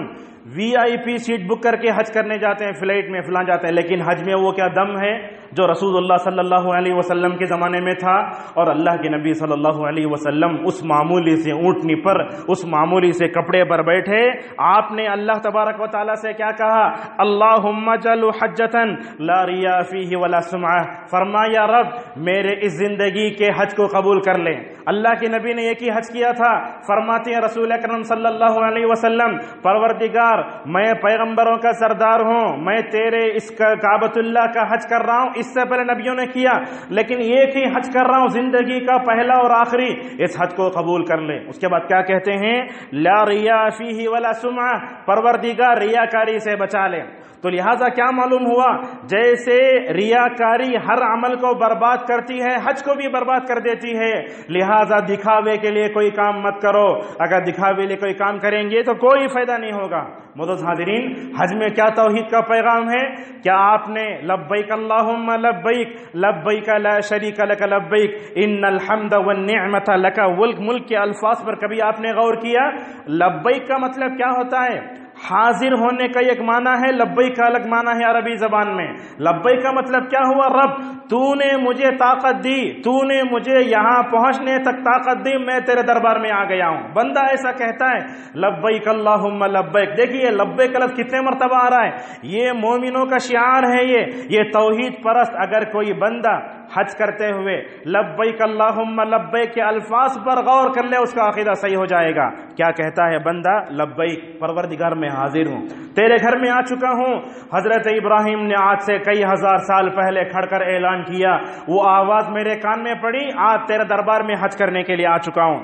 S1: وی آئی پی سیٹ بک کر کے حج کرنے جاتے ہیں، فلائٹ میں فلاں جاتے ہیں، لیکن حج میں وہ کیا دم ہے جو رسول اللہ صلی اللہ علیہ وسلم کے زمانے میں تھا۔ اور اللہ کے نبی صلی اللہ علیہ وسلم اس معمولی سے اونٹنی پر، اس معمولی سے کپڑے پر بیٹھے۔ آپ نے اللہ تبارک و تعالیٰ سے کیا کہا؟ اللہم اجعل حجۃ لا ریاء فیہ ولا سمعہ، فرمایا رب میرے اس زندگی کے حج کو قبول کر لیں۔ اللہ کے نبی نے ایک ہی حج کیا تھا، فرماتے ہیں رسول اکرم صلی اللہ علیہ وسلم پروردگار میں پیغمبروں کا سردار ہوں، میں تیرے اس کعبۃ اللہ کا حج کر رہا ہوں، اس سے پہلے نبیوں نے کیا لیکن ایک ہی حج کر رہا ہوں، زندگی کا پہلا اور آخری، اس حج کو قبول کر لے۔ اس کے بعد کیا کہتے ہیں؟ لا ریاء فیہ ولا سمعہ، پروردگار ریاکاری سے بچا لے۔ تو لہٰذا کیا معلوم ہوا؟ جیسے ریاکاری ہر عمل کو برباد کرتی ہے، حج کو بھی برباد کر دیتی ہے۔ لہٰذا دکھاوے کے لیے کوئی کام مت کرو، اگر دکھاوے کے لیے کوئی کام کریں گے تو کوئی فائدہ نہیں ہوگا۔ معزز حاضرین، حج میں کیا توحید کا پیغام ہے؟ کیا آپ نے لبیک اللہم لبیک لبیک لا شریک لک لبیک ان الحمد والنعمت لک والملک کے الفاظ پر کبھی آپ نے غور کیا؟ لبیک کا مطلب کیا ہوتا ہے؟ حاضر ہونے کا ایک معنی ہے، لبیک کا الگ معنی ہے عربی زبان میں۔ لبیک کا مطلب کیا ہوا؟ رب تو نے مجھے طاقت دی، تو نے مجھے یہاں پہنچنے تک طاقت دی، میں تیرے دربار میں آ گیا ہوں۔ بندہ ایسا کہتا ہے لبیک اللہم لبیک۔ دیکھیے لبیک کا لفظ کتنے مرتبہ آ رہا ہے، یہ مومنوں کا شعار ہے، یہ توحید پرست اگر کوئی بندہ حج کرتے ہوئے لبیک اللہم لبیک کے الفاظ پر غور کر لے اس کا عقیدہ صحیح ہو جائے گا۔ کیا کہتا ہے بندہ؟ لبیک پروردگار میں حاضر ہوں، تیرے گھر میں آ چکا ہوں۔ حضرت ابراہیم نے آج سے کئی ہزار سال پہلے کھڑ کر اعلان کیا، وہ آواز میرے کان میں پڑی، آج تیرے دربار میں حج کرنے کے لیے آ چکا ہوں۔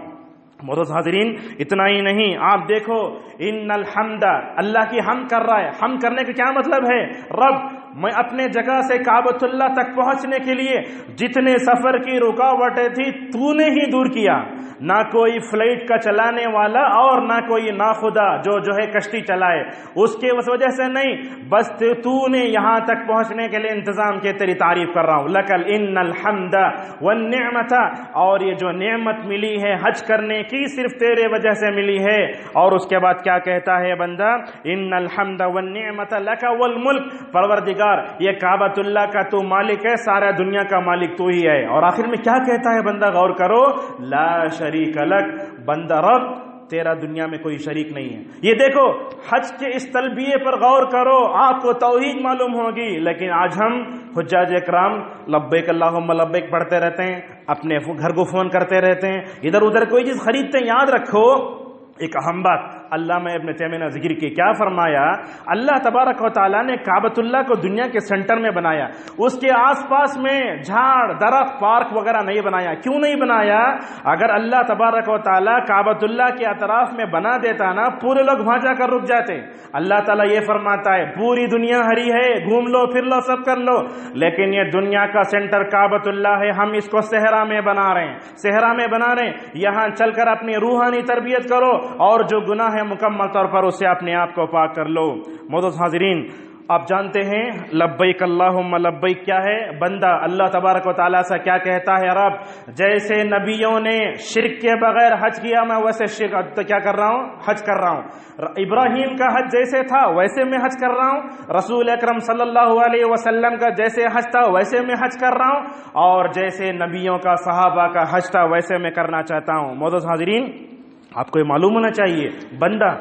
S1: معزز حاضرین، اتنا ہی نہیں، آپ دیکھو ان الحمد، اللہ کی حمد کر رہا ہے۔ حمد کرنے کا کیا مطلب ہے؟ رب میں اپنے جگہ سے کعبۃ اللہ تک پہنچنے کے لیے جتنے سفر کی رکاوٹیں تھی تو نے ہی دور کیا، نہ کوئی فلائٹ کا چلانے والا اور نہ کوئی ناخدا جو ہے کشتی چلائے، اس کے وجہ سے نہیں، بس تو نے یہاں تک پہنچنے کے لیے انتظام کیا، تیری تعریف کر رہا ہوں۔ لکل ان الحمد والنعمت، اور یہ جو نعمت ملی ہے حج کرنے کی صرف تیرے وجہ سے ملی ہے۔ اور اس کے بعد کیا کہتا ہے بندہ؟ ان الحمد والنعمت لک والملک، پروردگار یہ کعبۃ اللہ کا تو مالک ہے، سارا دنیا کا مالک تو ہی ہے۔ اور آخر میں کیا کہتا ہے بندہ؟ غور کرو، لا شریک لک، بندہ رب تیرا دنیا میں کوئی شریک نہیں ہے۔ یہ دیکھو حج کے اس تلبیے پر غور کرو، آپ کو توحید معلوم ہوگی۔ لیکن آج ہم حجاج اکرام لبیک اللہم لبیک پڑھتے رہتے ہیں، اپنے گھر کو فون کرتے رہتے ہیں، ادھر ادھر کوئی چیز خریدتے ہیں۔ یاد رکھو ایک اہم بات، علامہ ابن تیمیہ نے ذکر کی. کیا فرمایا؟ اللہ تبارک و تعالیٰ نے کعبۃ اللہ کو دنیا کے سینٹر میں بنایا, اس کے آس پاس میں جھاڑ درخت پارک وغیرہ نہیں بنایا. کیوں نہیں بنایا؟ اگر اللہ تبارک و تعالیٰ کعبۃ اللہ کے اطراف میں بنا دیتا نا, پورے لوگ وہاں جا کر رک جاتے. اللہ تعالیٰ یہ فرماتا ہے پوری دنیا ہری ہے, گھوم لو پھر لو سب کر لو, لیکن یہ دنیا کا سینٹر کعبۃ اللہ ہے, ہم اس کو صحرا میں بنا رہے ہیں, صحرا میں بنا رہے ہیں. یہاں چل کر اپنی روحانی تربیت کرو اور جو گناہ ہے مکمل طور پر اس سے اپنے آپ کو پاک کر لو. معزز حاضرین, آپ جانتے ہیں لبیک اللہم لبیک کیا ہے؟ بندہ اللہ تبارک و تعالیٰ سے کیا کہتا ہے؟ رب جیسے نبیوں نے شرک کے بغیر حج کیا, میں ویسے شرک کیا کر رہا ہوں, حج کر رہا ہوں. ابراہیم کا حج جیسے تھا ویسے میں حج کر رہا ہوں. رسول اکرم صلی اللہ علیہ وسلم کا جیسے حج تھا ویسے میں حج کر رہا ہوں, اور جیسے نبیوں کا صحابہ کا حج تھا ویسے میں کرنا چاہتا ہوں. معزز حاضرین, آپ کو یہ معلوم ہونا چاہیے, بندہ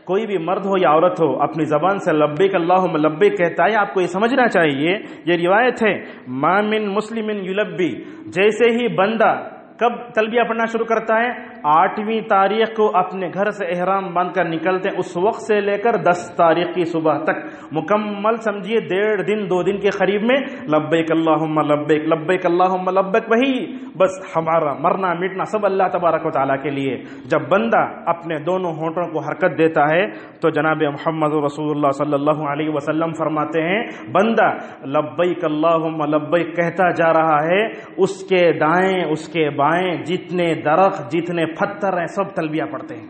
S1: کوئی بھی مرد ہو یا عورت ہو اپنی زبان سے لبیک اللہم لبیک کہتا ہے. آپ کو یہ سمجھنا چاہیے, یہ روایت ہے ما من مسلم یلبی, جیسے ہی بندہ کب تلبیہ پڑھنا شروع کرتا ہے؟ 8ویں تاریخ کو اپنے گھر سے احرام باندھ کر نکلتے ہیں, اس وقت سے لے کر 10 تاریخ کی صبح تک مکمل سمجھیے 1.5 دن 2 دن کے قریب میں لبیک اللہم لبیک لبیک اللہم لبیک, وہی بس ہمارا مرنا مٹنا سب اللہ تبارک و تعالیٰ کے لیے. جب بندہ اپنے دونوں ہونٹوں کو حرکت دیتا ہے تو جناب محمد رسول اللہ صلی اللہ علیہ وسلم فرماتے ہیں بندہ لبیک اللہم لبیک کہتا جا رہا ہے, اس کے دائیں اس کے بائیں جتنے درخت جتنے پتھر ہیں سب تلبیہ پڑھتے ہیں.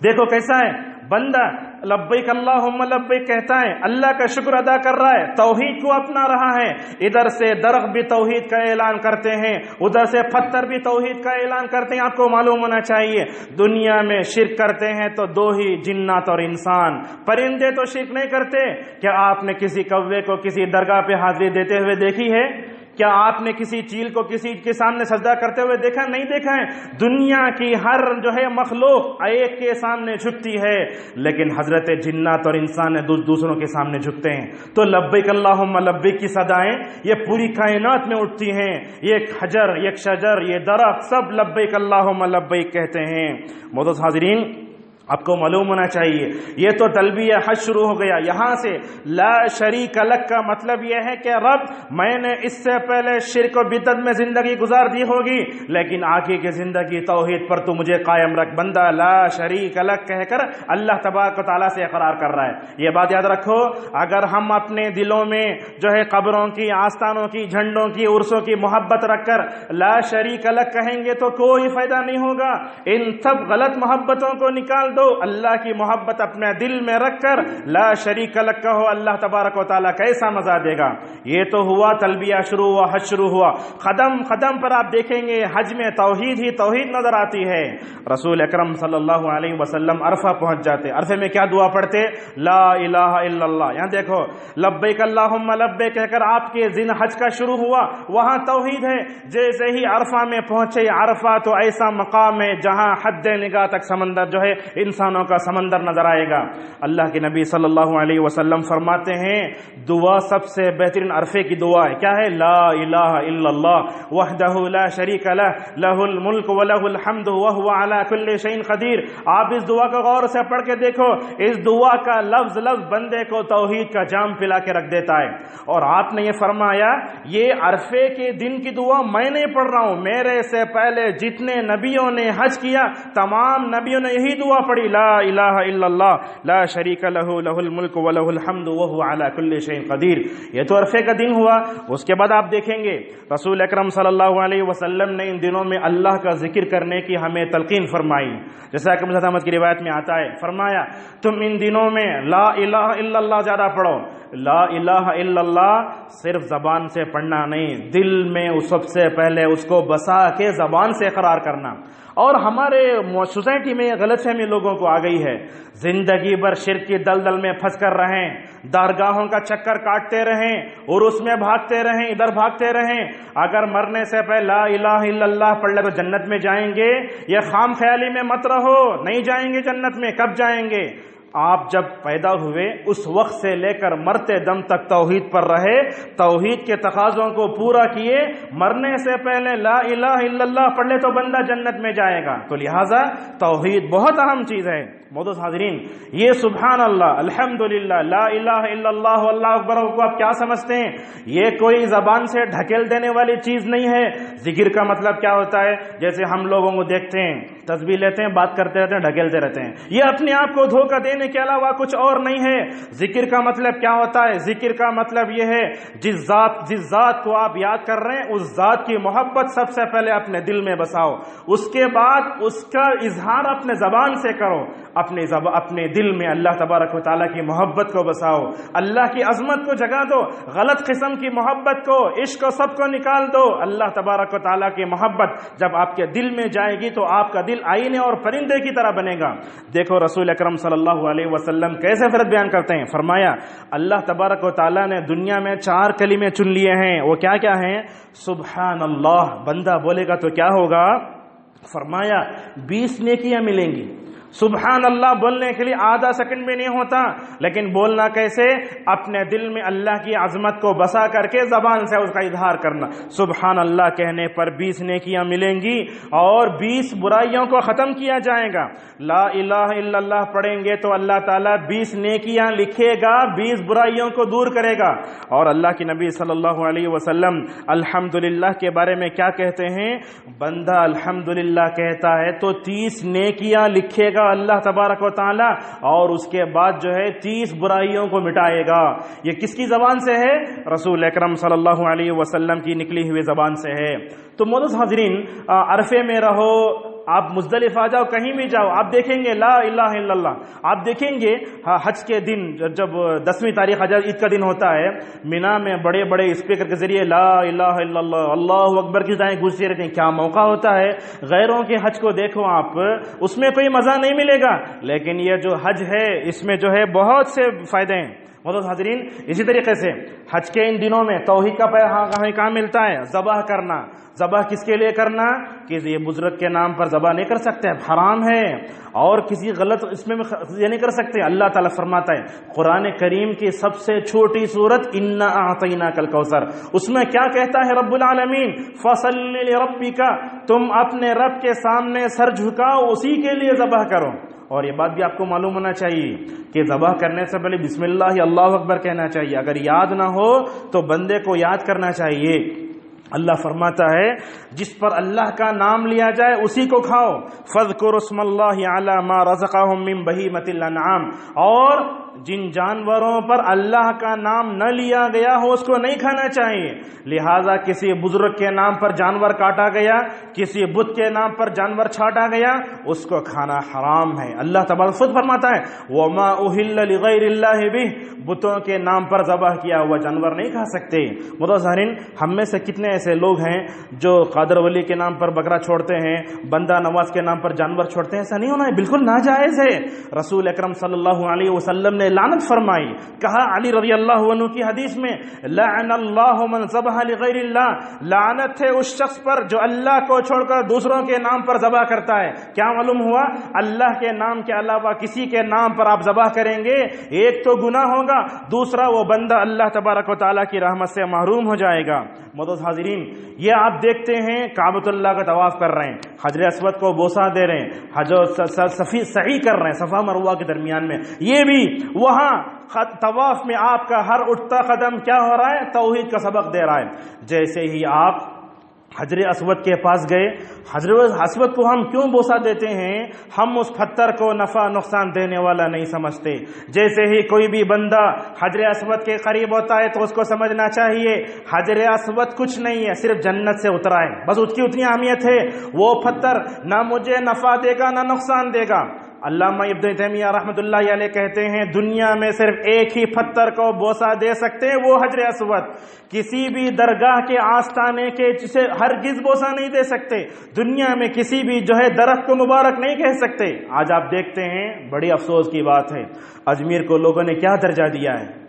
S1: دیکھو کیسا ہے بندہ لبیک اللہم لبیک کہتا ہے, اللہ کا شکر ادا کر رہا ہے, توحید کو اپنا رہا ہے. ادھر سے درخت بھی توحید کا اعلان کرتے ہیں, ادھر سے پتھر بھی توحید کا اعلان کرتے ہیں. آپ کو معلوم ہونا چاہیے دنیا میں شرک کرتے ہیں تو 2 ہی, جنات اور انسان. پرندے تو شرک نہیں کرتے. کیا آپ نے کسی کوے کو کسی درگاہ پہ حاضری دیتے ہوئے دیکھی ہے؟ کیا آپ نے کسی چیل کو کسی کے سامنے سجدہ کرتے ہوئے دیکھا؟ نہیں دیکھا ہے. دنیا کی ہر جو ہے مخلوق ایک کے سامنے جھکتی ہے, لیکن حضرت جنات اور انسان دوسروں کے سامنے جھکتے ہیں. تو لبیک اللہم لبیک کی صدائیں یہ پوری کائنات میں اٹھتی ہیں. یہ حجر, یہ شجر, یہ درخت سب لبیک اللہم لبیک کہتے ہیں. معزز حاضرین, آپ کو معلوم ہونا چاہیے یہ تو تلبیہ حج شروع ہو گیا. یہاں سے لا شریک لک کا مطلب یہ ہے کہ رب میں نے اس سے پہلے شرک و بدعت میں زندگی گزار دی ہوگی, لیکن آگے کی زندگی توحید پر تو مجھے قائم رکھ. بندہ لا شریک لک کہہ کر اللہ تبارک و تعالیٰ سے اقرار کر رہا ہے. یہ بات یاد رکھو, اگر ہم اپنے دلوں میں جو ہے قبروں کی, آستانوں کی, جھنڈوں کی, عرسوں کی محبت رکھ کر لا شریک لک کہیں گے تو کوئی فائدہ نہیں ہوگا. ان سب غلط محبتوں کو نکال دو, اللہ کی محبت اپنے دل میں رکھ کر لا شریک لک کہو, اللہ تبارک و تعالیٰ کیسا مزہ دے گا. یہ تو ہوا تلبیہ شروع ہوا, حج شروع ہوا. قدم قدم پر آپ دیکھیں گے حج میں توحید ہی توحید نظر آتی ہے. رسول اکرم صلی اللہ علیہ وسلم عرفہ پہنچ جاتے, عرفے میں کیا دعا پڑھتے؟ لا الہ الا اللہ. یہاں دیکھو لبیک اللہم لبیک کہہ کر آپ کے حج کا شروع ہوا, وہاں توحید ہے. جیسے ہی عرفہ میں پہنچے, عرفہ تو ایسا مقام ہے جہاں حد نگاہ تک سمندر جو ہے انسانوں کا سمندر نظر آئے گا. اللہ کے نبی صلی اللہ علیہ وسلم فرماتے ہیں دعا سب سے بہترین عرفے کی دعا ہے. کیا ہے؟ لا الہ الا اللہ وحدہ لا شریک لہ لہ الملک ولہ الحمد وہو علی کل شیء قدیر. آپ اس دعا کو غور سے پڑھ کے دیکھو, اس دعا کا لفظ لفظ بندے کو توحید کا جام پلا کے رکھ دیتا ہے. اور آپ نے یہ فرمایا یہ عرفے کے دن کی دعا میں نہیں پڑھ رہا ہوں, میرے سے پہلے جتنے نبیوں نے حج کیا تمام نبیوں نے یہی دعا پڑھی, لا الہ الا اللہ لا شریک لہ لہ الملک ولہ الحمد وہو علی کل شیء قدیر. یہ تو عرفے کا دن ہوا. اس کے بعد آپ دیکھیں گے رسول اکرم صلی اللہ علیہ وسلم نے ان دنوں میں اللہ کا ذکر کرنے کی ہمیں تلقین فرمائی. جیسا کہ مسعود احمد کی روایت میں آتا ہے, فرمایا تم ان دنوں میں لا الہ الا اللہ زیادہ پڑھو. لا الہ الا اللہ صرف زبان سے پڑھنا نہیں, دل میں سب سے پہلے اس کو بسا کے زبان سے اقرار کرنا. اور ہمارے سوسائٹی میں غلط فہمی لوگوں کو آ گئی ہے, زندگی بھر شرک کی دلدل میں پھنس کر رہیں, درگاہوں کا چکر کاٹتے رہیں اور اس میں بھاگتے رہیں, ادھر بھاگتے رہیں. اگر مرنے سے پہلے لا الہ الا اللہ پڑھ لے تو جنت میں جائیں گے. یہ خام خیالی میں مت رہو, نہیں جائیں گے جنت میں. کب جائیں گے؟ آپ جب پیدا ہوئے اس وقت سے لے کر مرتے دم تک توحید پر رہے، توحید کے تقاضوں کو پورا کیے، مرنے سے پہلے لا الہ الا اللہ پڑھ لے تو بندہ جنت میں جائے گا۔ تو لہٰذا توحید بہت اہم چیز ہے۔ معزز حاضرین، یہ سبحان اللہ، الحمدللہ، لا الہ الا اللہ، اللہ اکبر کو آپ کیا سمجھتے ہیں؟ یہ کوئی زبان سے ڈھکیل دینے والی چیز نہیں ہے۔ ذکر کا مطلب کیا ہوتا ہے؟ جیسے ہم لوگوں کو دیکھتے ہیں، تسبیح لیتے ہیں، بات کرتے رہتے ہیں، ڈھکیلتے رہتے ہیں، یہ اپنے آپ کو دھوکہ دینے کے علاوہ کچھ اور نہیں ہے۔ ذکر کا مطلب کیا ہوتا ہے؟ ذکر کا مطلب یہ ہے جس ذات کو آپ یاد کر رہے ہیں اس ذات کی محبت سب سے پہلے اپنے دل میں بساؤ، اس کے بعد اس کا اظہار اپنے زبان سے کرو، اپنے دل میں اللہ تبارک و تعالیٰ کی محبت کو بساؤ، اللہ کی عظمت کو جگا دو، غلط قسم کی محبت کو، عشق کو، سب کو نکال دو۔ اللہ تبارک و تعالیٰ کی محبت جب آپ کے دل میں جائے گی تو آپ کا دل آئینے اور پرندے کی طرح بنے گا۔ دیکھو رسول اکرم صلی اللہ علیہ وسلم کیسے فرد بیان کرتے ہیں، فرمایا اللہ تبارک و تعالیٰ نے دنیا میں 4 کلمے چن لیے ہیں، وہ کیا کیا ہیں؟ سبحان اللہ، بندہ بولے گا تو کیا ہوگا؟ فرمایا 20 نیکیاں ملیں گی۔ سبحان اللہ بولنے کے لیے آدھا سیکنڈ بھی نہیں ہوتا، لیکن بولنا کیسے؟ اپنے دل میں اللہ کی عظمت کو بسا کر کے زبان سے اس کا اظہار کرنا۔ سبحان اللہ کہنے پر 20 نیکیاں ملیں گی اور 20 برائیوں کو ختم کیا جائے گا۔ لا الہ الا اللہ پڑھیں گے تو اللہ تعالیٰ 20 نیکیاں لکھے گا، 20 برائیوں کو دور کرے گا۔ اور اللہ کی نبی صلی اللہ علیہ وسلم الحمدللہ کے بارے میں کیا کہتے ہیں؟ بندہ الحمدللہ کہتا ہے تو 30 نیکیاں لکھے گا اللہ تبارک و تعالی، اور اس کے بعد جو ہے 30 برائیوں کو مٹائے گا۔ یہ کس کی زبان سے ہے؟ رسول اکرم صلی اللہ علیہ وسلم کی نکلی ہوئی زبان سے ہے۔ تو معزز حاضرین، عرفے میں رہو، آپ مزدلفہ آ جاؤ، کہیں بھی جاؤ، آپ دیکھیں گے لا الہ الا اللہ۔ آپ دیکھیں گے حج کے دن جب 10ویں تاریخ حج عید کا دن ہوتا ہے، مینا میں بڑے بڑے اسپیکر کے ذریعے لا الہ الا اللہ، اللہ اکبر کی دائیں گونجتی رہتی ہیں۔ کیا موقع ہوتا ہے! غیروں کے حج کو دیکھو آپ، اس میں کوئی مزہ نہیں ملے گا، لیکن یہ جو حج ہے اس میں جو ہے بہت سے فائدے ہیں۔ معزز حاضرین، اسی طریقے سے حج کے ان دنوں میں توحید کا پیغام کہاں ملتا ہے؟ ذبح کرنا۔ ذبح کس کے لیے کرنا؟ کہ یہ بزرگ کے نام پر ذبح نہیں کر سکتے، حرام ہے، اور کسی غلط اس میں یہ نہیں کر سکتے۔ اللہ تعالیٰ فرماتا ہے قرآن کریم کی سب سے چھوٹی سورت انا اعطیناک الکوثر، اس میں کیا کہتا ہے رب العالمین؟ فصل لربک، تم اپنے رب کے سامنے سر جھکاؤ، اسی کے لیے ذبح کرو۔ اور یہ بات بھی آپ کو معلوم ہونا چاہیے کہ ذبح کرنے سے پہلے بسم اللہ اللہ اکبر کہنا چاہیے، اگر یاد نہ ہو تو بندے کو یاد کرنا چاہیے۔ اللہ فرماتا ہے جس پر اللہ کا نام لیا جائے اسی کو کھاؤ، فَاذْكُرُوا اسْمَ اللَّهِ عَلَى مَا رَزَقَهُم مِّن بَهِيمَةِ الْأَنْعَامِ، اور جن جانوروں پر اللہ کا نام نہ لیا گیا ہو اس کو نہیں کھانا چاہیے۔ لہٰذا کسی بزرگ کے نام پر جانور کاٹا گیا، کسی بت کے نام پر جانور چھاٹا گیا، اس کو کھانا حرام ہے۔ اللہ تبارک خود فرماتا ہے وَمَا أُهِلَّ لِغَيْرِ اللَّهِ بِهِ، بتوں کے نام پر ذبح کیا ہوا جانور نہیں کھا سکتے۔ متظاہرین، ہم میں سے کتنے ایسے لوگ ہیں جو قادر ولی کے نام پر بکرا چھوڑتے ہیں، بندہ نواز کے نام پر جانور چھوڑتے ہیں؟ ایسا نہیں ہونا ہے، بالکل ناجائز ہے۔ رسول اکرم صلی اللہ علیہ وسلم نے لعنت فرمائی، کہا علی رضی اللہ عنہ کی حدیث میں لعن اللہ من ذبح لغیر اللہ، لعنت ہے اس شخص پر جو اللہ کو چھوڑ کر دوسروں کے نام پر ذبح کرتا ہے۔ کیا معلوم ہوا؟ اللہ کے نام کے علاوہ کسی کے نام پر آپ ذبح کریں گے، ایک تو گناہ ہوگا، دوسرا وہ بندہ اللہ تبارک و تعالیٰ کی رحمت سے محروم ہو جائے گا۔ معزز حاضرین، یہ آپ دیکھتے ہیں کعبۃ اللہ کا طواف کر رہے ہیں، حجر اسود کو بوسہ دے رہے ہیں، حج سعی کر رہے ہیں صفا مروہ کے درمیان میں، یہ بھی وہاں طواف میں آپ کا ہر اٹھتا قدم کیا ہو رہا ہے؟ توحید کا سبق دے رہا ہے۔ جیسے ہی آپ حجر اسود کے پاس گئے، حجر اسود کو ہم کیوں بوسہ دیتے ہیں؟ ہم اس پتھر کو نفع نقصان دینے والا نہیں سمجھتے۔ جیسے ہی کوئی بھی بندہ حجر اسود کے قریب ہوتا ہے تو اس کو سمجھنا چاہیے حجر اسود کچھ نہیں ہے، صرف جنت سے اترا ہے، بس اس کی اتنی اہمیت ہے۔ وہ پتھر نہ مجھے نفع دے گا نہ نقصان دے گا۔ علامہ ابن تیمیہ رحمۃ اللہ علیہ کہتے ہیں دنیا میں صرف ایک ہی پتھر کو بوسہ دے سکتے ہیں، وہ حجر اسود، کسی بھی درگاہ کے آستانے کے جسے ہرگز بوسہ نہیں دے سکتے، دنیا میں کسی بھی جو ہے درخت کو مبارک نہیں کہہ سکتے۔ آج آپ دیکھتے ہیں بڑی افسوس کی بات ہے، اجمیر کو لوگوں نے کیا درجہ دیا ہے؟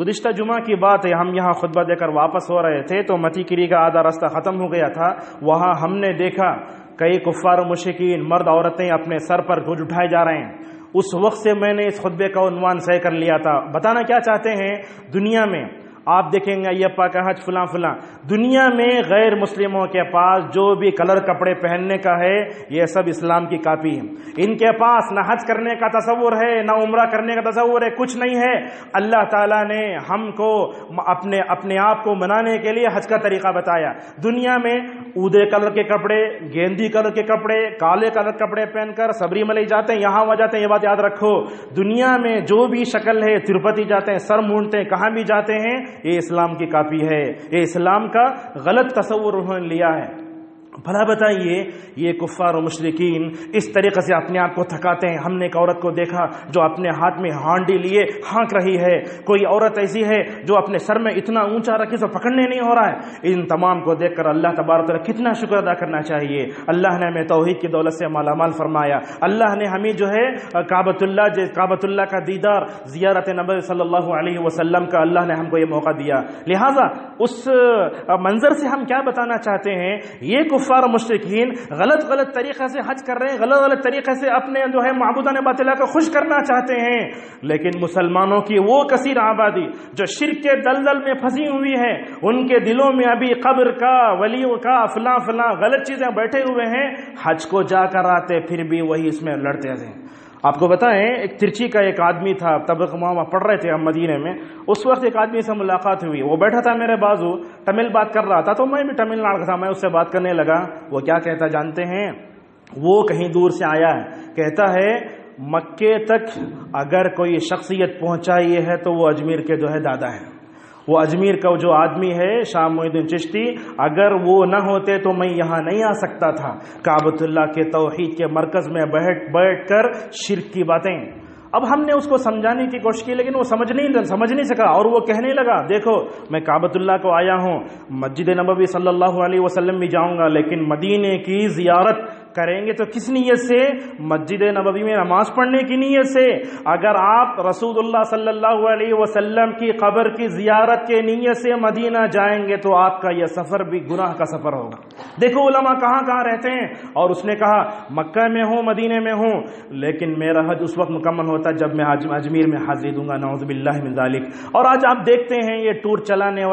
S1: گزشتہ جمعہ کی بات ہے، ہم یہاں خطبہ دے کر واپس ہو رہے تھے تو متی کری کا آدھا راستہ ختم ہو گیا تھا. وہاں ہم نے دیکھا کئی کفار و مشرکین مرد عورتیں اپنے سر پر بوجھ اٹھائے جا رہے ہیں. اس وقت سے میں نے اس خطبے کا عنوان طے کر لیا تھا. بتانا کیا چاہتے ہیں، دنیا میں آپ دیکھیں گے ایپا کا حج فلاں فلاں، دنیا میں غیر مسلموں کے پاس جو بھی کلر کپڑے پہننے کا ہے یہ سب اسلام کی کاپی ہے. ان کے پاس نہ حج کرنے کا تصور ہے نہ عمرہ کرنے کا تصور ہے، کچھ نہیں ہے. اللہ تعالیٰ نے ہم کو اپنے آپ کو منانے کے لیے حج کا طریقہ بتایا. دنیا میں اودے کلر کے کپڑے، گیندی کلر کے کپڑے، کالے کلر کپڑے پہن کر سبری ملئی جاتے ہیں، یہاں وہاں جاتے ہیں. یہ بات یاد رکھو، دنیا میں جو بھی شکل ہے، تروپتی جاتے ہیں، سر مونڈتے ہیں، کہاں بھی جاتے ہیں، یہ اسلام کی کاپی ہے. یہ اسلام کا غلط تصور انہوں نے لیا ہے. بھلا بتائیے یہ کفار و مشرکین اس طریقے سے اپنے آپ کو تھکاتے ہیں. ہم نے ایک عورت کو دیکھا جو اپنے ہاتھ میں ہانڈی لیے ہانک رہی ہے. کوئی عورت ایسی ہے جو اپنے سر میں اتنا اونچا رکھی تو پکڑنے نہیں ہو رہا ہے. ان تمام کو دیکھ کر اللہ تبارک و تعالیٰ کتنا شکر ادا کرنا چاہیے. اللہ نے ہمیں توحید کی دولت سے مالا مال فرمایا. اللہ نے ہمیں جو ہے کعبۃ اللہ کا دیدار، زیارت نبی صلی اللہ علیہ وسلم کا اللہ نے ہم کو یہ موقع دیا. لہٰذا اس منظر سے ہم کیا بتانا چاہتے ہیں، یہ کفار مشرکین غلط طریقے سے حج کر رہے ہیں، غلط طریقے سے اپنے جو ہے معبودان باطلہ کو خوش کرنا چاہتے ہیں. لیکن مسلمانوں کی وہ کثیر آبادی جو شرک کے دلدل میں پھنسی ہوئی ہے، ان کے دلوں میں ابھی قبر کا، ولیوں کا، فلاں غلط چیزیں بیٹھے ہوئے ہیں. حج کو جا کر آتے پھر بھی وہی اس میں لڑتے تھے. آپ کو بتائیں ایک ترچی کا ایک آدمی تھا، تبلیغ وہاں پڑھ رہے تھے ہم مدینے میں. اس وقت ایک آدمی سے ملاقات ہوئی، وہ بیٹھا تھا میرے بازو، تمل بات کر رہا تھا تو میں بھی تمل ناڈو تھا، میں اس سے بات کرنے لگا. وہ کیا کہتا جانتے ہیں، وہ کہیں دور سے آیا ہے، کہتا ہے مکے تک اگر کوئی شخصیت پہنچائی ہے تو وہ اجمیر کے جو ہے دادا ہیں. وہ اجمیر کا جو آدمی ہے شاہ محی الدین چشتی، اگر وہ نہ ہوتے تو میں یہاں نہیں آ سکتا تھا. کعبۃ اللہ کے توحید کے مرکز میں بیٹھ کر شرک کی باتیں. اب ہم نے اس کو سمجھانے کی کوشش کی لیکن وہ سمجھ نہیں سکا، اور وہ کہنے لگا دیکھو میں کعبۃ اللہ کو آیا ہوں، مسجد نبوی صلی اللہ علیہ وسلم بھی جاؤں گا، لیکن مدینے کی زیارت کریں گے تو کس نیت سے؟ مسجد نبوی میں نماز پڑھنے کی نیت سے. اگر آپ رسول اللہ صلی اللہ علیہ وسلم کی قبر کی زیارت کے نیت سے مدینہ جائیں گے تو آپ کا یہ سفر بھی گناہ کا سفر ہوگا. دیکھو علماء کہاں کہاں رہتے ہیں. اور اس نے کہا مکہ میں ہوں، مدینے میں ہوں، لیکن میرا حج اس وقت مکمل ہوتا ہے جب میں اجمیر میں حاضری دوں گا. نعوذ باللہ من ذالک. اور آج آپ دیکھتے ہیں یہ ٹور چلانے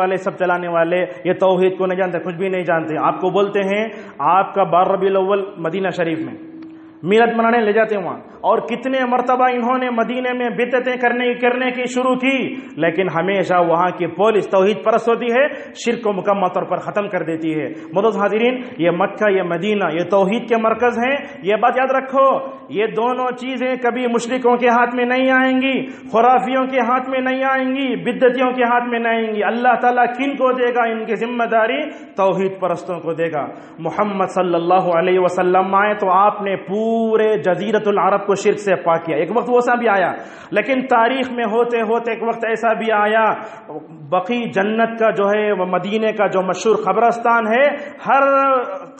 S1: والے یہ توحید کو نہیں جانتے، کچھ بھی نہیں جانتے. آپ کو بولتے ہیں آپ کا 12 ربیع الاول مدینہ شریف میں میلاد منانے لے جاتے ہیں وہاں، اور کتنے مرتبہ انہوں نے مدینے میں بدعتیں کرنے کی شروع کی، لیکن ہمیشہ وہاں کی پولیس توحید پرست ہوتی ہے، شرک کو مکمل طور پر ختم کر دیتی ہے. معزز حاضرین، یہ مکہ، یہ مدینہ، یہ توحید کے مرکز ہیں. یہ بات یاد رکھو، یہ دونوں چیزیں کبھی مشرکوں کے ہاتھ میں نہیں آئیں گی، خرافیوں کے ہاتھ میں نہیں آئیں گی، بدعتیوں کے ہاتھ میں نہیں آئیں گی. اللہ تعالیٰ کن کو دے گا ان کی ذمہ داری؟ توحید پرستوں کو دے گا. محمد صلی اللہ علیہ وسلم آئے تو آپ نے پورے جزیرۃ العرب کو شرک سے پاک کیا. ایک وقت وہ سا بھی آیا، لیکن تاریخ میں ہوتے ہوتے ایک وقت ایسا بھی آیا، بقی جنت کا جو ہے وہ مدینے کا جو مشہور قبرستان ہے، ہر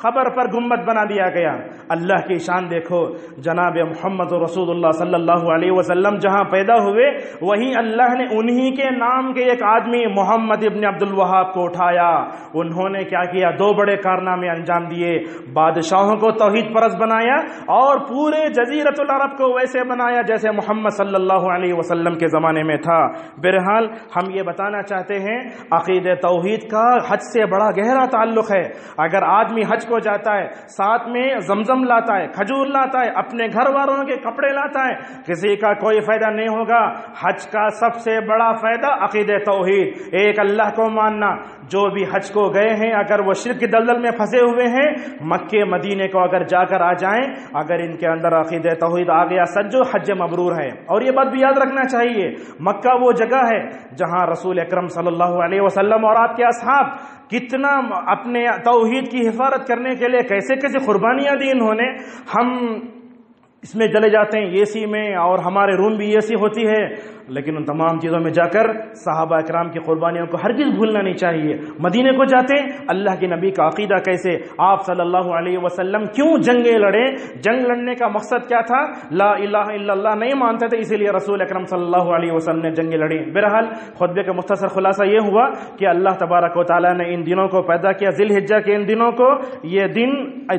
S1: قبر پر گنبد بنا دیا گیا. اللہ کی شان دیکھو، جناب محمد رسول اللہ صلی اللہ علیہ وسلم جہاں پیدا ہوئے وہیں اللہ نے انہی کے نام کے ایک آدمی محمد ابن عبد الوہاب کو اٹھایا. انہوں نے کیا کیا؟ 2 بڑے کارنامے انجام دیے. بادشاہوں کو توحید پرست بنایا اور پورے جزیرۃ العرب کو ویسے بنایا جیسے محمد صلی اللہ علیہ وسلم کے زمانے میں تھا. بہرحال ہم یہ بتانا چاہتے ہیں عقیدہ توحید کا حج سے بڑا گہرا تعلق ہے. اگر آدمی حج کو جاتا ہے، ساتھ میں زمزم لاتا ہے، کھجور لاتا ہے، اپنے گھر والوں کے کپڑے لاتا ہے، کسی کا کوئی فائدہ نہیں ہوگا. حج کا سب سے بڑا فائدہ عقیدہ توحید، ایک اللہ کو ماننا. جو بھی حج کو گئے ہیں اگر وہ شرک کی دلدل میں پھنسے ہوئے ہیں، مکے مدینے کو اگر جا کر آ جائیں، اگر ان کے اندر عقیدہ توحید آ گیا، سجو حج مبرور ہے. اور یہ بات بھی یاد رکھنا چاہیے، مکہ وہ جگہ ہے جہاں رسول اکرم صلی اللہ علیہ وسلم اور آپ کے اصحاب کتنا اپنے توحید کی حفاظت کرنے کے لیے کیسے قربانیاں دی انہوں نے. ہم اس میں چلے جاتے ہیں اے سی میں، اور ہمارے روم بھی اے سی ہوتی ہے، لیکن ان تمام چیزوں میں جا کر صحابہ اکرام کی قربانیوں کو ہرگز بھولنا نہیں چاہیے۔ مدینے کو جاتے ہیں، اللہ کے نبی کا عقیدہ کیسے، آپ صلی اللہ علیہ وسلم کیوں جنگیں لڑے، جنگ لڑنے کا مقصد کیا تھا، لا الہ الا اللہ نہیں مانتے تھے، اسی لیے رسول اکرم صلی اللہ علیہ وسلم نے جنگیں لڑی۔ بہرحال خطبے کا مختصر خلاصہ یہ ہوا کہ اللہ تبارک و تعالیٰ نے ان دنوں کو پیدا کیا، ذی الحجہ کے ان دنوں کو، یہ دن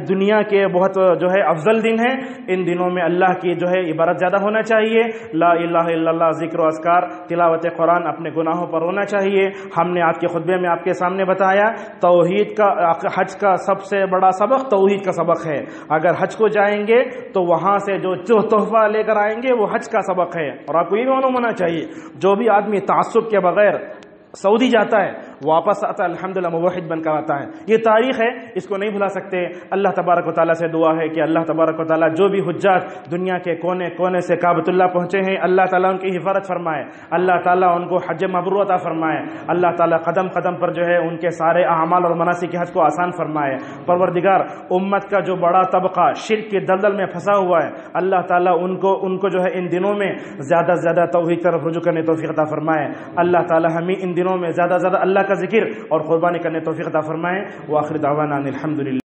S1: دنیا کے بہت جو ہے افضل دن ہے، ان دنوں میں اللہ کی جو ہے عبادت زیادہ ہونا چاہیے، لا الہ الا اللہ، ذکر و اذکار، تلاوت قرآن اپنے گناہوں پر ہونا چاہیے۔ ہم نے آج کے خطبے میں آپ کے سامنے بتایا توحید کا، حج کا سب سے بڑا سبق توحید کا سبق ہے۔ اگر حج کو جائیں گے تو وہاں سے جو تحفہ لے کر آئیں گے وہ حج کا سبق ہے، اور آپ کو یہ معلوم ہونا چاہیے جو بھی آدمی تعصب کے بغیر سعودی جاتا ہے واپس آتا ہے الحمدللہ موحد بن کر آتا ہے، یہ تاریخ ہے، اس کو نہیں بھلا سکتے۔ اللہ تبارک و تعالیٰ سے دعا ہے کہ اللہ تبارک و تعالیٰ جو بھی حجاج دنیا کے کونے کونے سے کعبۃ اللہ پہنچے ہیں، اللہ تعالیٰ ان کی حفاظت فرمائے، اللہ تعالیٰ ان کو حج مبرور عطا فرمائے، اللہ تعالیٰ قدم قدم پر جو ہے ان کے سارے اعمال اور مناسک حج کو آسان فرمائے۔ پروردگار امت کا جو بڑا طبقہ شرک کے دلدل میں پھنسا ہوا ہے، اللہ تعالیٰ ان کو جو ہے ان دنوں میں زیادہ سے زیادہ توحید طرف رجوع کرنے توفیق عطا فرمائے۔ اللہ تعالیٰ ہمیں ان دنوں میں زیادہ سے زیادہ اللہ کا ذکر اور قربانی کرنے توفیق عطا فرمائے۔ وآخر دعوانا الحمدللہ۔